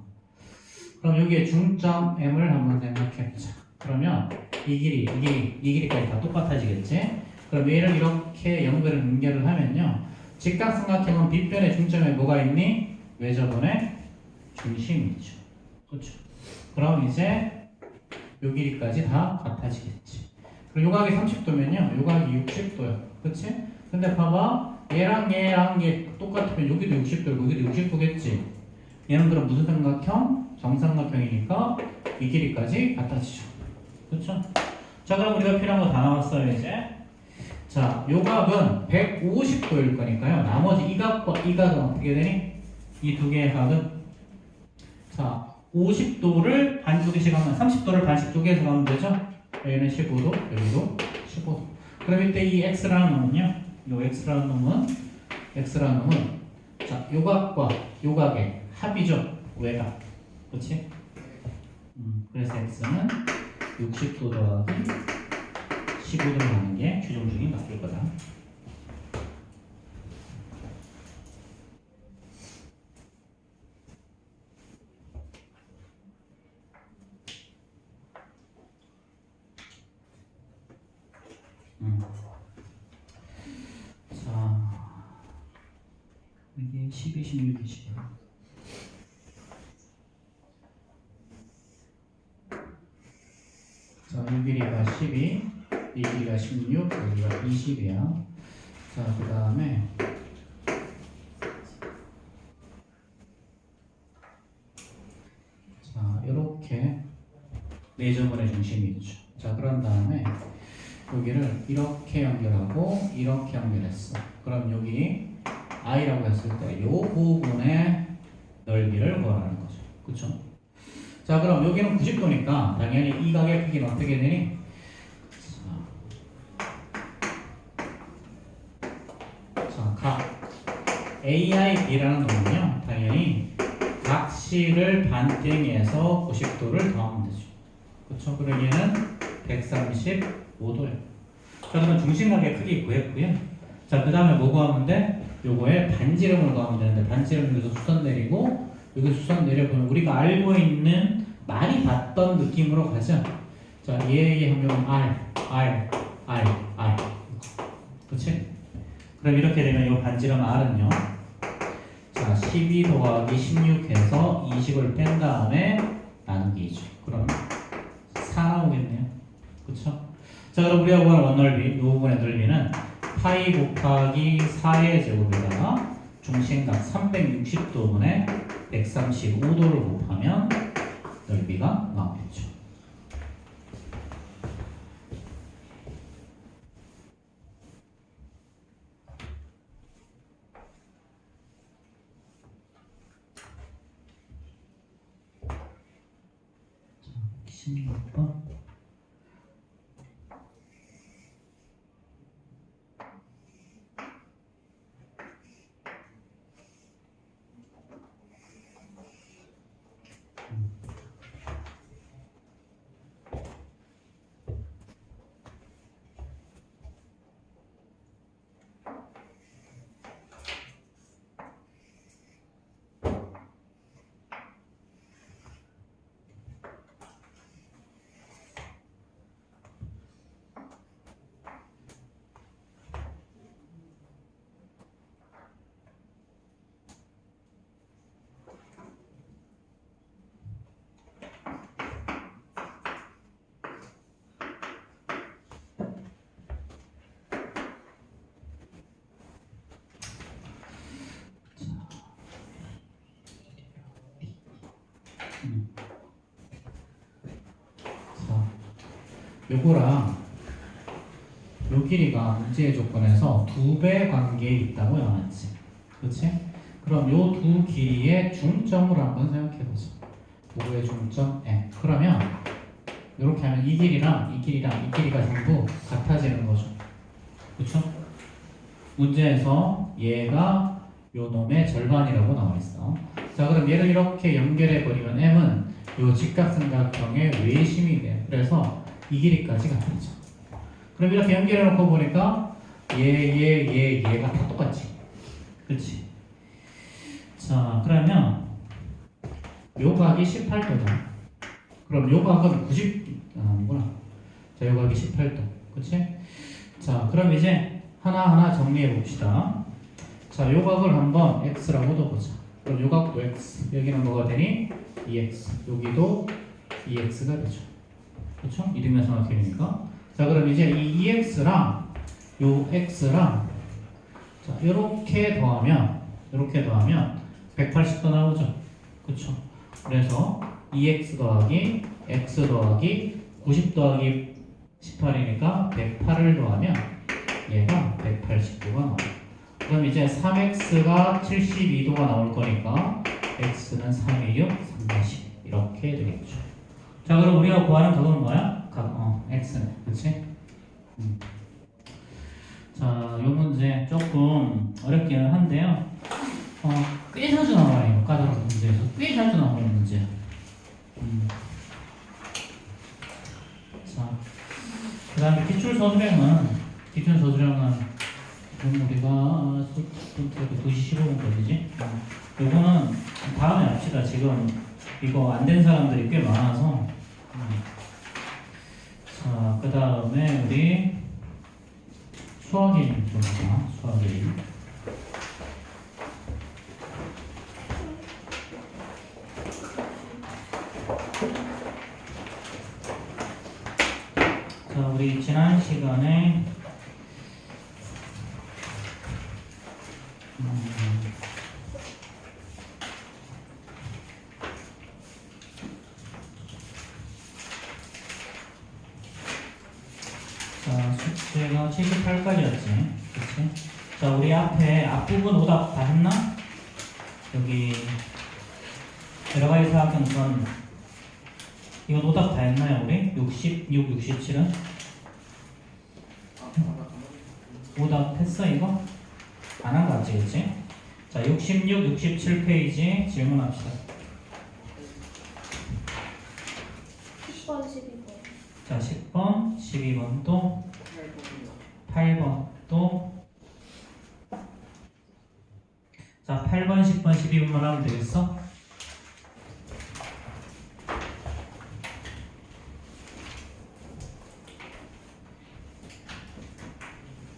그럼 여기에 중점 M을 한번 생각해보자. 그러면 이 길이까지 다 똑같아지겠지? 그럼 얘를 이렇게 연결을 하면요. 직각삼각형은 빗변의 중점에 뭐가 있니? 외접원의 중심이 있죠. 그렇죠? 그럼 이제 요 길이까지 다 같아지겠지. 그리고 요각이 30도면요. 요각이 60도야. 그치? 근데 봐봐. 얘랑 얘 똑같으면 여기도 60도고 여기도 60도겠지. 얘는 그럼 무슨 삼각형? 정삼각형이니까 이 길이까지 같아지죠. 그쵸? 자, 그럼 우리가 필요한 거 다 나왔어요, 이제. 자, 요 각은 150도일 거니까요. 나머지 이 각과 이 각은 어떻게 되니? 이 두 개의 각은 자, 50도를 반쪽씩 하면 30도를 반씩 쪼개서 가면 되죠? 여기는 15도, 여기도 15도. 그럼 이때 이 x라는 놈은요? 요 x라는 놈은 자, 요각과 요각의 합이죠. 외각. 그렇지? 그래서 x는 60도 더하기 15도를 하는 게 최종적인 맞을 거다. 자, 이게 12, 16, 20. 자, 이 길이가 12, 이 길이가 16, 여기가 20이야. 자, 그 다음에 자, 이렇게 네 점원의 중심이 있죠. 자, 그런 다음에 여기를 이렇게 연결하고 이렇게 연결했어. 그럼 여기 i라고 했을 때 이 부분의 넓이를 구하라는 거죠. 그쵸? 자, 그럼 여기는 90도니까 당연히 이 각의 크기는 어떻게 되니? 자, 각 AIB라는 놈은요, 당연히 각실을 반땡해서 90도를 더하면 되죠. 그쵸? 그럼 얘는 135도예요. 자, 그러면 중심각의 크기 구했고요. 자, 그 다음에 뭐 구하면 돼? 요거에 반지름을 구하면 되는데, 반지름 여기서 수선 내리고, 여기 수선 내려보면 우리가 알고 있는 많이 봤던 느낌으로 가죠. 자, 얘의 하면 R. 그치? 그럼 이렇게 되면 이 반지름 R은요. 자, 12 더하기 16 해서 20을 뺀 다음에 나누기죠. 그럼 4 나오겠네요. 그쵸? 자, 그럼 우리가 구하는 원넓이, 이 부분의 넓이는 파이 곱하기 4의 제곱에다가 중심각 360도분의 135도를 곱하면 넓이가 나오겠죠. 자, 16번. 자, 요거랑 요 길이가 문제의 조건에서 2배 관계에 있다고 나왔지. 그치? 그럼 요 두 길이의 중점으로 한번 생각해보자. 도구의 중점 M. 그러면 이렇게 하면 이 길이랑 이 길이랑 이 길이가 전부 같아지는 거죠. 그쵸? 문제에서 얘가 요 놈의 절반이라고 나와 있어. 자, 그럼 얘를 이렇게 연결해 버리면 M은 요 직각삼각형의 외심이 돼. 그래서 이 길이까지 같아져. 그럼 이렇게 연결해 놓고 보니까 얘가 다 똑같지. 그렇지? 자, 그러면 요 각이 18도다. 그럼 요 각은 90뭐구나. 자, 요 각이 18도. 그렇지? 자, 그럼 이제 하나하나 정리해 봅시다. 자, 요 각을 한번 x라고 둬보자. 그럼 요 각도 x. 여기는 뭐가 되니? 2x. 여기도 2x가 되죠. 그렇죠? 이등변삼각형이니까. 자, 그럼 이제 이 2x랑 요 x랑 자, 이렇게 더하면 180도 나오죠. 그렇죠? 그래서 2x 더하기 x 더하기 90 더하기 18이니까 108을 더하면 얘가 180도가 나와요. 그럼 이제 3x가 72도가 나올 거니까 x는 316, 340 이렇게 이렇게 되겠죠. 자, 그럼 우리가 구하는 그건 뭐야? x네. 그치? 자, 이 문제 조금 어렵기는 한데요. 꽤 자주 나와요. 까다로운 문제에서. 꽤 자주 나오는 문제야. 자, 그 다음에 기출서술형은 그럼 우리가 2시 15분 걸리지? 요거는 다음에 합시다. 지금 이거 안 된 사람들이 꽤 많아서. 자, 그 다음에 우리 수학일 좀 보자. 수학일. 자, 우리 지난 시간에 자, 숙제가 78까지였지. 그치? 자, 우리 앞에 앞부분 오답 다 했나? 여기 여러 가지 사각형선 이건 오답 다 했나요, 우리? 66, 67은? 오답 했어, 이거? 안 한 거 같지, 그치? 자, 66, 67페이지 질문합시다. 10번, 12번. 자, 10번, 12번 또 8번 또 자, 8번, 10번, 12번만 하면 되겠어?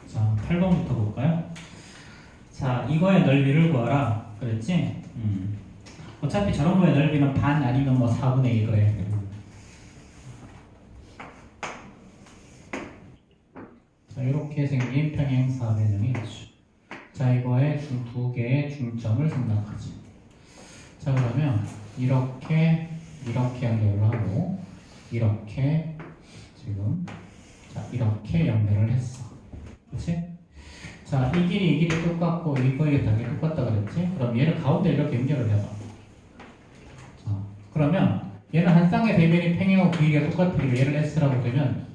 자, 8번부터 볼까요? 자, 이거의 넓이를 구하라 그랬지? 어차피 저런 거의 넓이는 반 아니면 뭐 4분의 1 그래. 자, 이렇게 생긴 평행사변형이 있죠. 자, 이거에 두 개의 중점을 생각하지. 자, 그러면 이렇게 연결을 하고 이렇게 지금 자, 이렇게 연결을 했어. 그치? 자, 이 길이 똑같고 이거의 답이 똑같다 그랬지? 그럼 얘를 가운데 이렇게 연결을 해봐. 자, 그러면 얘는 한 쌍의 대면이 평행하고 길이가 똑같으니까 얘를 S라고 되면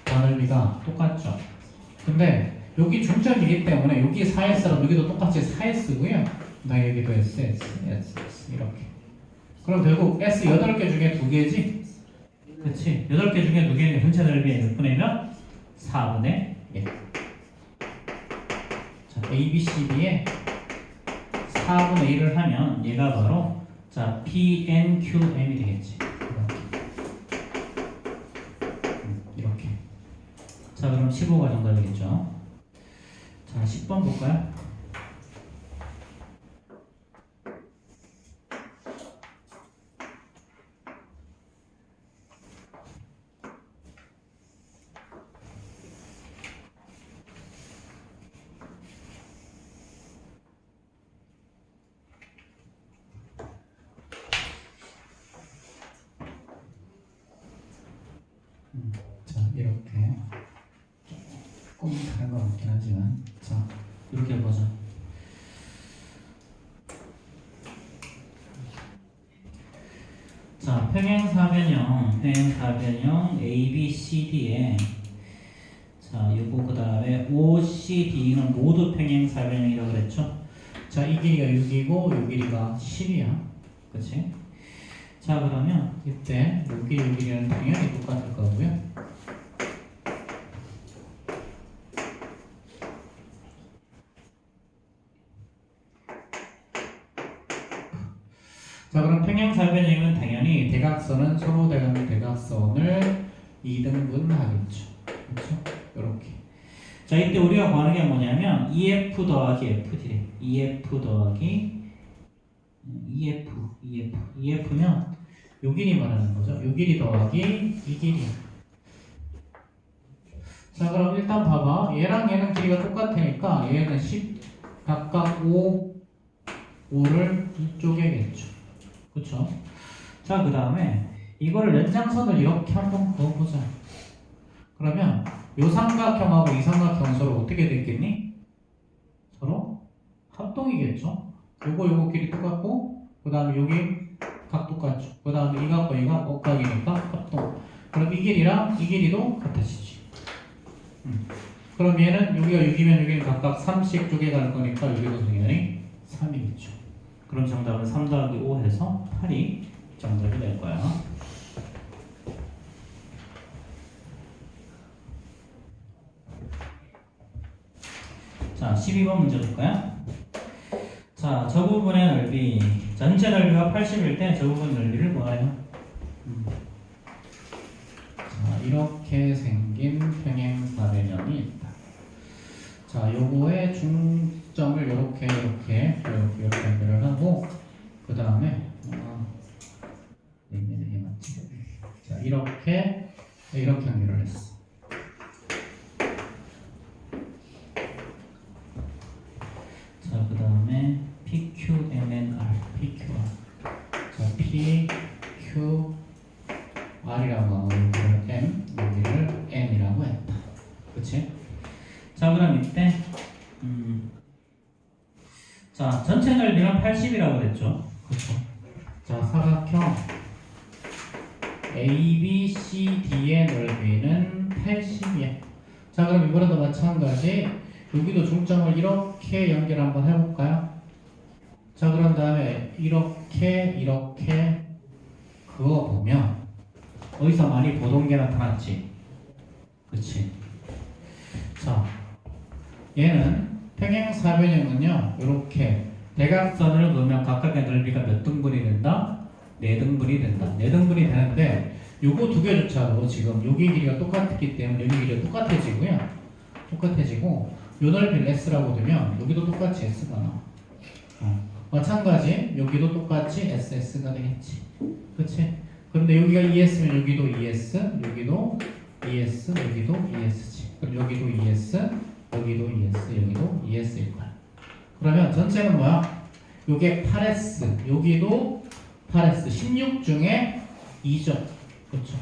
반넓이가 똑같죠. 근데 여기 중점이기 때문에 여기 4S라면 여기도 똑같이 4S고요. 나 여기도 S 이렇게. 그럼 결국 S 8개 중에 2개지? 그치? 8개 중에 2개는 전체 넓이의 몇 분의 몇? 4분의 1. 자, A, B, C, D에 4분의 1을 하면 얘가 바로 자, P, N, Q, M이 되겠지. 이렇게. 자, 그럼 15가 정답이겠죠. 자, 10번 볼까요? 자, 이렇게 조금 다른 것 같긴 하지만 자, 이렇게 보자. 자, 평행사변형 A, B, C, D에 자, 요거 그 다음에 O, C, D는 모두 평행사변형이라고 그랬죠? 자, 이 길이가 6이고 이 길이가 10이야. 그치? 자, 그러면 이때 여기 여기는 당연히 똑같을 거고요. 자, 그럼 평행사변형은 당연히 대각선은 서로 대각선을 2등분 하겠죠. 그렇죠? 이렇게. 자, 이때 우리가 구하는 게 뭐냐면 EF 더하기 FD래. EF 더하기 EF면 요 길이 말하는 거죠. 요 길이 더하기 이 길이. 자, 그럼 일단 봐봐. 얘랑 얘는 길이가 똑같으니까 얘는 10 각각 5를 이쪽에겠죠. 그쵸? 자, 그 다음에 이거를 연장선을 이렇게 한번 그어보자. 그러면 요 삼각형하고 이 삼각형 서로 어떻게 됐겠니? 서로 합동이겠죠? 요거 길이 똑같고 그 다음에 여기 각 똑같죠. 그 다음에 이 각과 이가 억각이니까 합동. 그럼 이 길이랑 이 길이도 같아지지. 그럼 얘는 여기가 6이면 여기는 각각 3씩 쪼개갈 거니까 여기도 당연히 3이겠죠. 그럼 정답은 3 더하기 5 해서 8이 정답이 될 거야. 자, 12번 문제 볼까요? 자, 저 부분의 넓이, 전체 넓이가 80일 때 저 부분 넓이를 구하래요. 자, 이렇게 생긴 평행사변형이 있다. 자, 요거의 중점을 이렇게 연결을 하고, 그 다음에 자, 이렇게 연결을 했어. 자, 그 다음에 PQMNR, PQR. 자, PQR이라고 하고 여기를 M, 여기를 N이라고 했다. 그치? 자, 그럼 이때 자, 전체 넓이는 80이라고 그랬죠. 그렇죠. 자, 사각형 ABCD의 넓이는 80이야. 자, 그럼 이번에도 마찬가지 여기도 중점을 이렇게 연결 한번 해볼까요? 자, 그런 다음에 이렇게 그어보면 어디서 많이 보던 게 나타났지? 그치? 자, 얘는 평행사변형은요, 이렇게 대각선을 그으면 각각의 넓이가 몇 등분이 된다? 4등분이 된다. 4등분이 되는데 요거 두 개조차도 지금 여기 길이가 똑같기 때문에 여기 길이가 똑같아지고요. 똑같아지고 요 넓이를 S라고 두면 여기도 똑같이 S가 나와. 마찬가지 여기도 똑같이 SS가 되겠지. 그치? 그런데 여기가 ES면 여기도 ES, 여기도 ES, 여기도 ES지. 그럼 여기도 ES, 여기도 ES, 여기도 ES일 거야. 그러면 전체는 뭐야? 요게 8S, 여기도 8S, 16 중에 2죠. 그렇죠?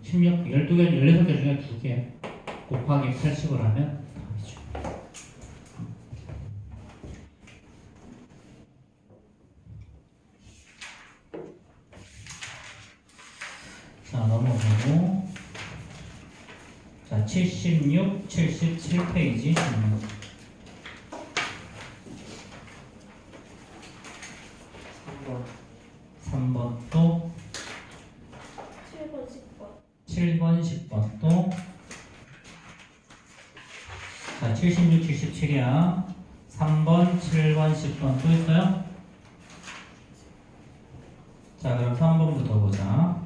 16, 12개, 16개 중에 2개 곱하기 80을 하면 답이죠. 자, 넘어가고 자, 76, 77페이지 3번 또 7번, 10번 또 자, 76, 77이야. 3번, 7번, 10번 또 있어요? 자, 그럼 3번부터 보자.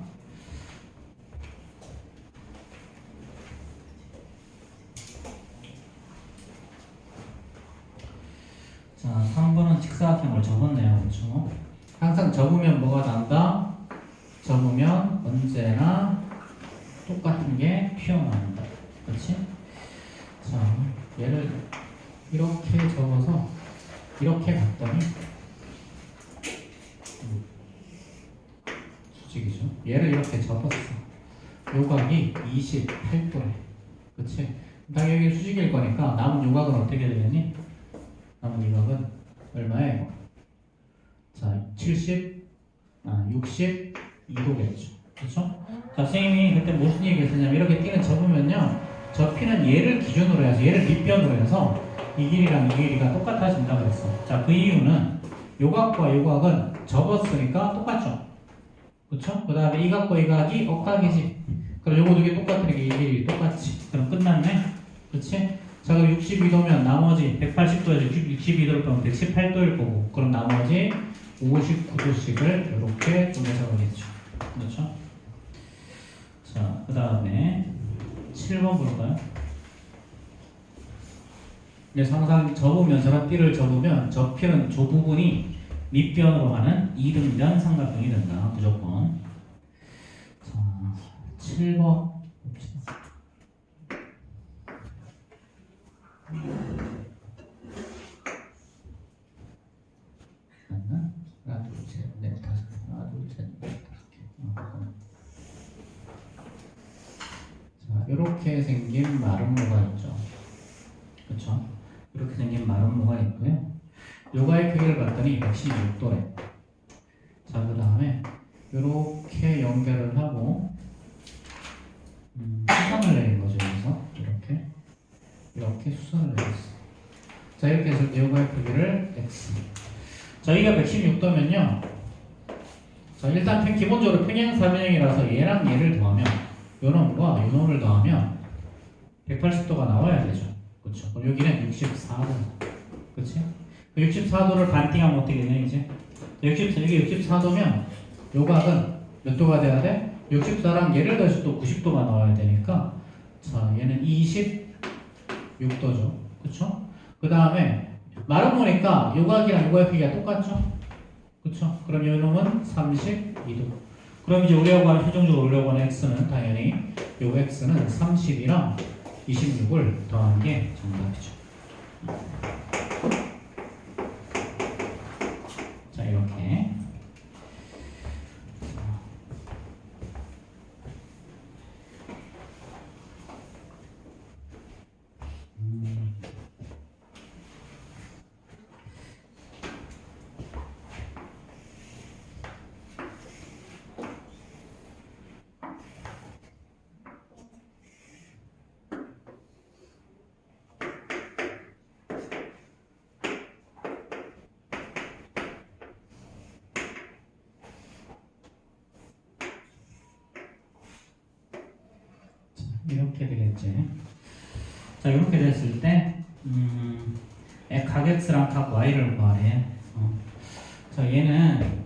자, 3번은 직사각형을 접었네요. 그렇죠? 항상 접으면 뭐가 난다? 접으면 언제나 똑같은 게 튀어나온다. 그렇지? 자, 얘를 이렇게 접어서 이렇게 갔더니 수직이죠. 얘를 이렇게 접었어. 요각이 28도래. 그렇지? 당연히 수직일 거니까 남은 요각은 어떻게 되겠니? 남은 요각은 얼마예요? 자, 62도겠죠. 그렇죠? 자, 선생님이 그때 무슨 얘기 했었냐면 이렇게 띠는 접으면요, 접히는 얘를 기준으로 해서 얘를 밑변으로 해서 이 길이랑 이 길이가 똑같아진다 그랬어. 자, 그 이유는 요각과 요각은 접었으니까 똑같죠. 그렇죠? 그 다음에 이 각과 이 각이 억각이지. 그럼 요거 두 개 똑같으니까 이 길이 똑같지. 그럼 끝났네. 그렇지? 자, 그럼 62도면 나머지 180도에서 62도를 빼면 118도일 거고, 그럼 나머지 59도씩을 이렇게 쪼개서 버리죠. 그렇죠? 자, 그 다음에 7번 볼까요? 그래서 항상 접으면서 띠를 접으면 접히는 저 부분이 밑변으로 가는 이등변 삼각형이 된다. 무조건. 자, 7번 봅시다. 하나, 둘, 셋, 넷, 다섯. 하나, 둘, 셋, 넷, 다섯 개. 자, 이렇게 생긴 마름모가 있죠. 그렇죠? 이렇게 생긴 마름모가 있고요. 요가의 크기를 봤더니 116도래. 자, 그 다음에 이렇게 연결을 하고 수선을 내린 거죠. 여기서 이렇게 수선을 내렸어. 자, 이렇게 해서 요거의 크기를 x. 자, 여기가 116도면요. 자, 일단 기본적으로 평행사변형이라서 얘랑 얘를 더하면 요 놈과 요 놈을 더하면 180도가 나와야 되죠. 그렇죠? 그럼 여기는 64도. 그렇지? 64도를 반띵하면 어떻게 되냐 이제? 이게 64도면 요 각은 몇 도가 돼야 돼? 64랑 얘를 더해서 또 90도가 나와야 되니까 자, 얘는 26도죠. 그렇죠? 그 다음에 말은 보니까 요 각이랑 요거의 크기가 똑같죠? 그쵸? 그럼 이 놈은 32도. 그럼 이제 우리가 구한 최종적으로 우리가 구한 x는 당연히 요 x는 30이랑 26을 더한 게 정답이죠. 자, 이렇게. 이렇게 되겠지. 자, 이렇게 됐을 때, 각 x랑 각 y를 구하래. 자, 얘는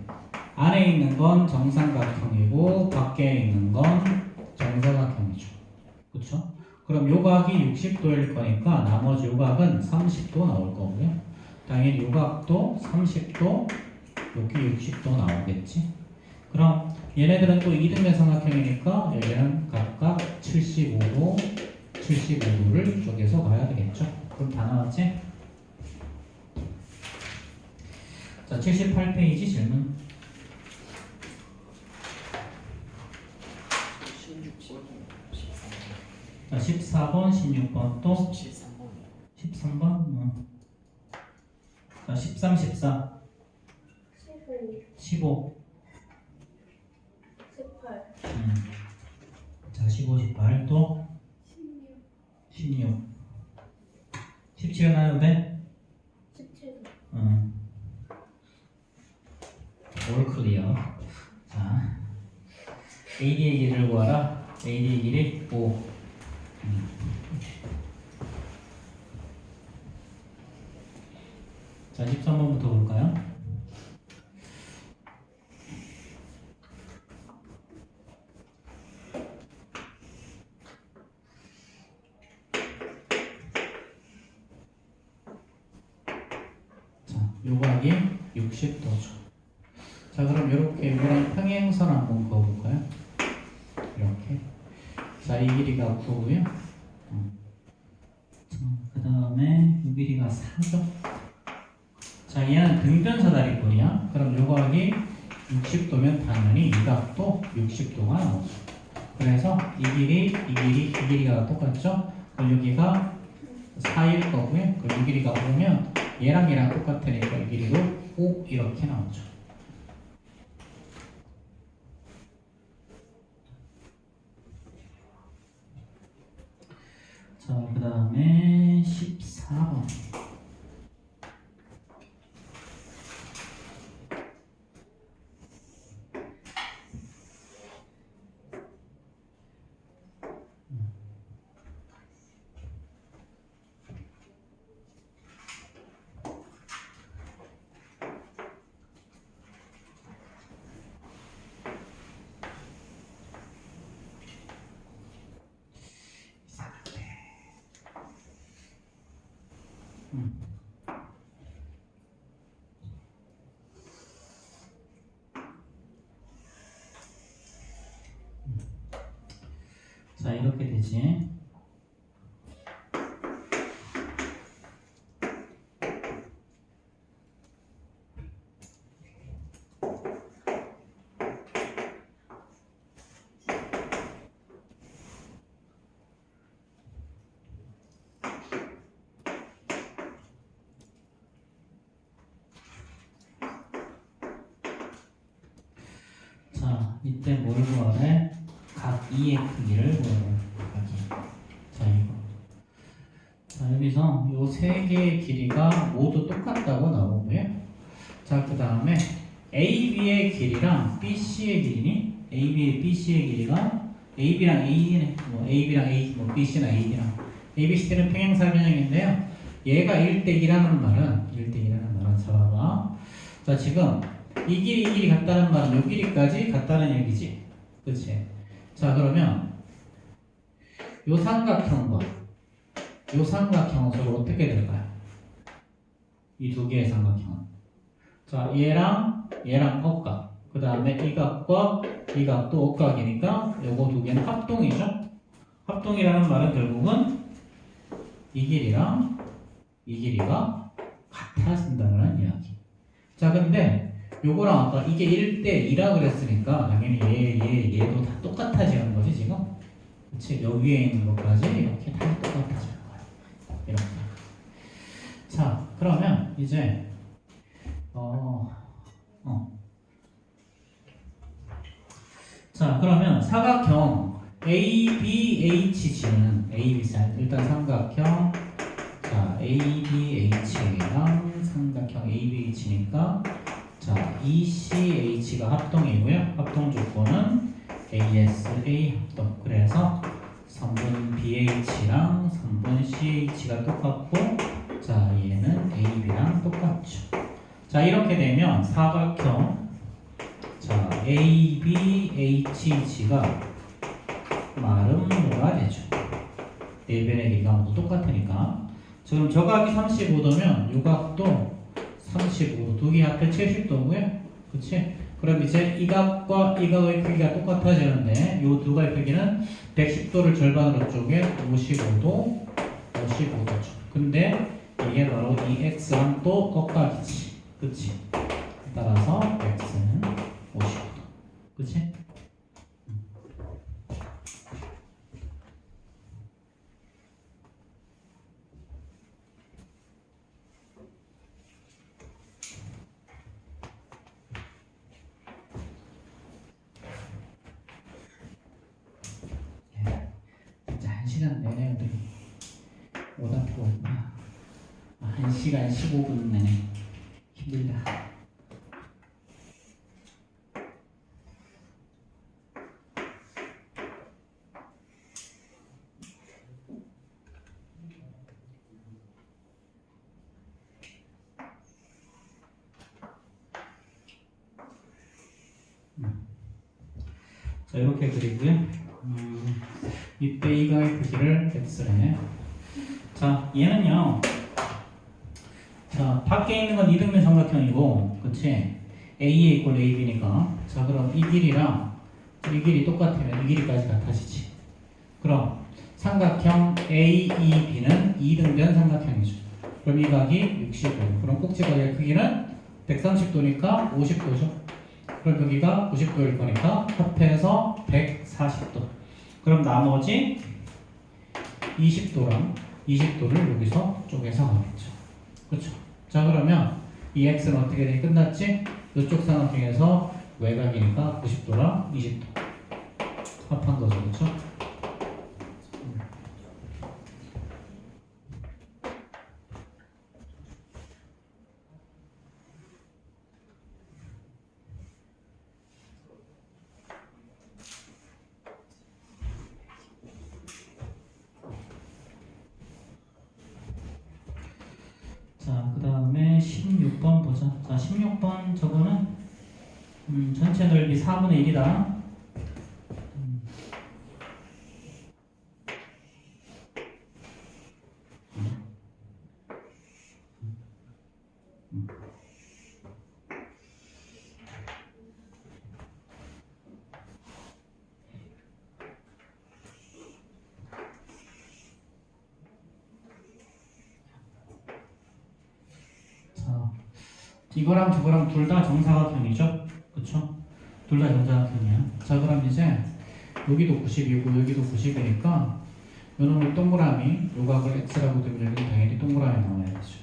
안에 있는 건 정삼각형이고, 밖에 있는 건 정사각형이죠. 그쵸? 그럼 요 각이 60도일 거니까, 나머지 요 각은 30도 나올 거고요. 당연히 요 각도 30도, 여기 60도 나오겠지. 그럼 얘네들은 또 이등변 삼각형이니까 얘는 각각 75도, 75도를 쪼개서 가야 되겠죠. 그럼 다 나왔지? 자, 78페이지 질문. 16번, 13번. 자, 14번, 16번 또 13번이요. 13번. 자, 13, 14, 15. 18, 자, 15, 18 또 16. 17은 하면 돼? 17, 올 클리어. 자, AD의 길이를 구하라. AD의 길이 5. 자, 13번부터 볼까요? 자, 요각이 60도죠. 자, 그럼 이렇게 이거랑 평행선 한번 그어볼까요? 이렇게. 자, 이 길이가 9고요. 그 다음에 이 길이가 4죠. 자, 얘는 등변 사다리꼴이야. 그럼 요 각이 60도면 당연히 이 각도 60도가 나오죠. 그래서 이 길이가 똑같죠? 그럼 여기가 4일 거고요. 그럼 이 길이가 5면 얘랑 똑같으니까 이 길이도 5 이렇게 나오죠. 자, 그 다음에 14번. 자, 이렇게 되지. 이때 뭘 구하래? 각 2의 크기를 구하래. 각이. 자, 이거. 자, 여기서 요 세 개의 길이가 모두 똑같다고 나오고요. 자, 그 다음에 AB의 길이랑 BC의 길이니? AB의 BC의 길이가 AB랑 AD네. 뭐 AB랑 A, 뭐 BC나 AD랑 ABC는 평행사 변형인데요. 얘가 1대2라는 말은 잡아봐. 자, 지금 이 길이 같다는 말은 이 길이까지 같다는 얘기지. 그치? 자, 그러면 요 삼각형과 요 삼각형은 서로 어떻게 될까요? 이 두 개의 삼각형은. 자, 얘랑 억각. 그 다음에 이 각과 이 각도 억각이니까 요거 두 개는 합동이죠. 합동이라는 말은 결국은 이 길이랑 이 길이가 같아진다는 이야기. 자, 근데 요거랑 아까 이게 1대2라 그랬으니까 당연히 얘도 다 똑같아지는 거지 지금. 그치? 여기 위에 있는 것까지 이렇게 다 똑같아지는 거야. 이렇게. 자, 그러면 이제 자, 그러면 사각형 ABHG는 일단 삼각형 자 ABH랑 삼각형 ABH니까 자 ECH가 합동이고요. 합동 조건은 ASA 합동. 그래서 성분 BH랑 성분 CH가 똑같고 자 얘는 AB랑 똑같죠. 자 이렇게 되면 사각형 자 ABHG가 말은 뭐가 되죠? 네 변의 길이가 모두 똑같으니까. 지금 저 각이 35도면 요 각도 35도. 두 개 합해 70도고요. 그치? 그럼 이제 이 각과 이 각의 크기가 똑같아지는데 요 두 각의 크기는 110도를 절반으로 쪼개 55도, 55도죠. 근데 이게 바로 이 x랑 또 억각이지. 그치? 따라서 x는 55도. 그치? 진짜 1시간 내내 우리 오답도 1시간 15분 내내 힘들다. 자 이렇게 그리고요. 이때 이 각의 크기를 x래. 자 얘는요. 자 밖에 있는 건 이등변 삼각형이고, 그치? A에 이꼴 AB니까. 자 그럼 이 길이랑 이 길이 똑같으면 이 길이까지 같아지지. 그럼 삼각형 AEB는 이등변 삼각형이죠. 그럼 이 각이 60도. 그럼 꼭지각의 크기는 130도니까 50도죠. 그럼 여기가 90도일 거니까 합해서 140도. 그럼 나머지 20도를 여기서 쪼개서 가겠죠. 그렇죠? 자 그러면 이 x는 어떻게 돼? 끝났지? 이쪽 삼각형에서 외곽이니까 90도랑 20도 합한 거죠. 그렇죠? 자, 그 다음에 16번 보자. 자, 16번 저거는 전체 넓이 4분의 1이다. 이거랑 저거랑 둘 다 정사각형이죠? 그쵸? 둘 다 정사각형이야. 자 그럼 이제 여기도 90이고 여기도 90이니까 요놈을 동그라미 요각을 x라고 두면 여기는 당연히 동그라미 나와야죠.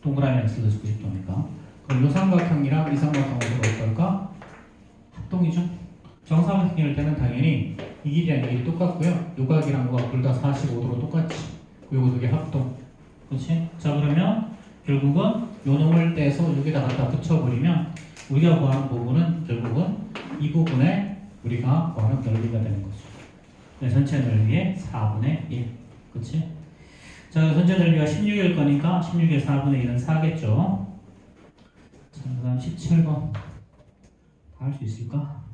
동그라미 x도 90도니까. 그럼 요 삼각형이랑 이 삼각형은 어떨까? 합동이죠? 정사각형일 때는 당연히 이 길이랑 이 길이 똑같고요. 요각이랑 요각 둘 다 45도로 똑같지. 요거 두 개 합동. 그렇지? 자 그러면 결국은 요 놈을 떼서 여기다 갖다 붙여버리면 우리가 구하는 부분은 결국은 이 부분에 우리가 구하는 넓이가 되는 거죠. 네, 전체 넓이의 4분의 1. 그렇지? 자 전체 넓이가 16일 거니까 16의 4분의 1은 4겠죠. 자 그 다음 17번 다 할 수 있을까?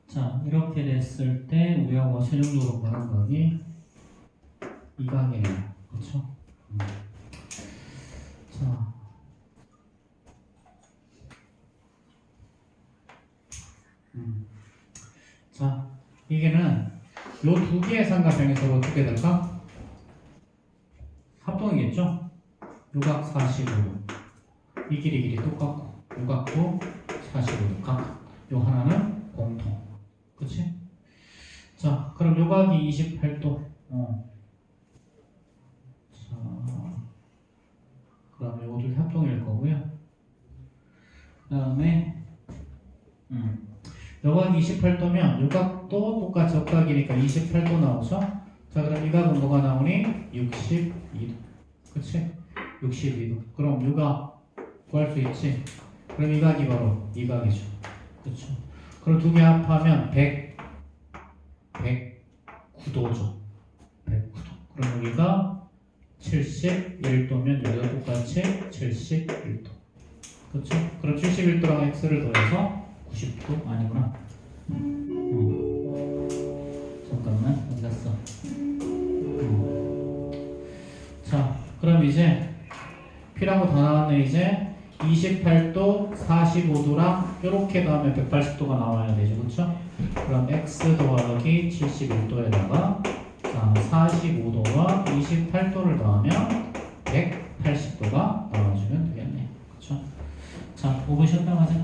자 이렇게 됐을 때 우리가 뭐 최종적으로 보는 각이 이 각이네요. 그렇죠? 자, 자 이게는 요 두 개의 삼각형이 서로 어떻게 될까? 합동이겠죠? 요각 45도 이 길이 똑같고 요각도 45도 각. 요 하나는 공통. 그치? 자, 그럼 요각이 28도. 자, 그 다음에 요것도 합동일 거고요. 그 다음에, 요각이 28도면 요각도 똑같이 역각이니까 28도 나오죠? 자, 그럼 이 각은 뭐가 나오니? 62도. 그치? 62도. 그럼 요각 구할 수 있지? 그럼 이 각이 바로 이 각이죠. 그쵸? 그럼 두 개 합하면 109도죠. 109도. 그럼 여기가 71도면 여기가 똑같이 71도. 그렇죠? 그럼 71도랑 x를 더해서 90도 아니구나. 잠깐만 어디 갔어? 자, 그럼 이제 P라고 다 나왔네. 이제 28도, 45도랑 이렇게 더하면 180도가 나와야 되죠. 그렇죠? 그럼 x 더하기 71도에다가 자, 45도와 28도를 더하면 180도가 나와주면 되겠네요. 그렇죠? 자, 5분 쉬었다 가자.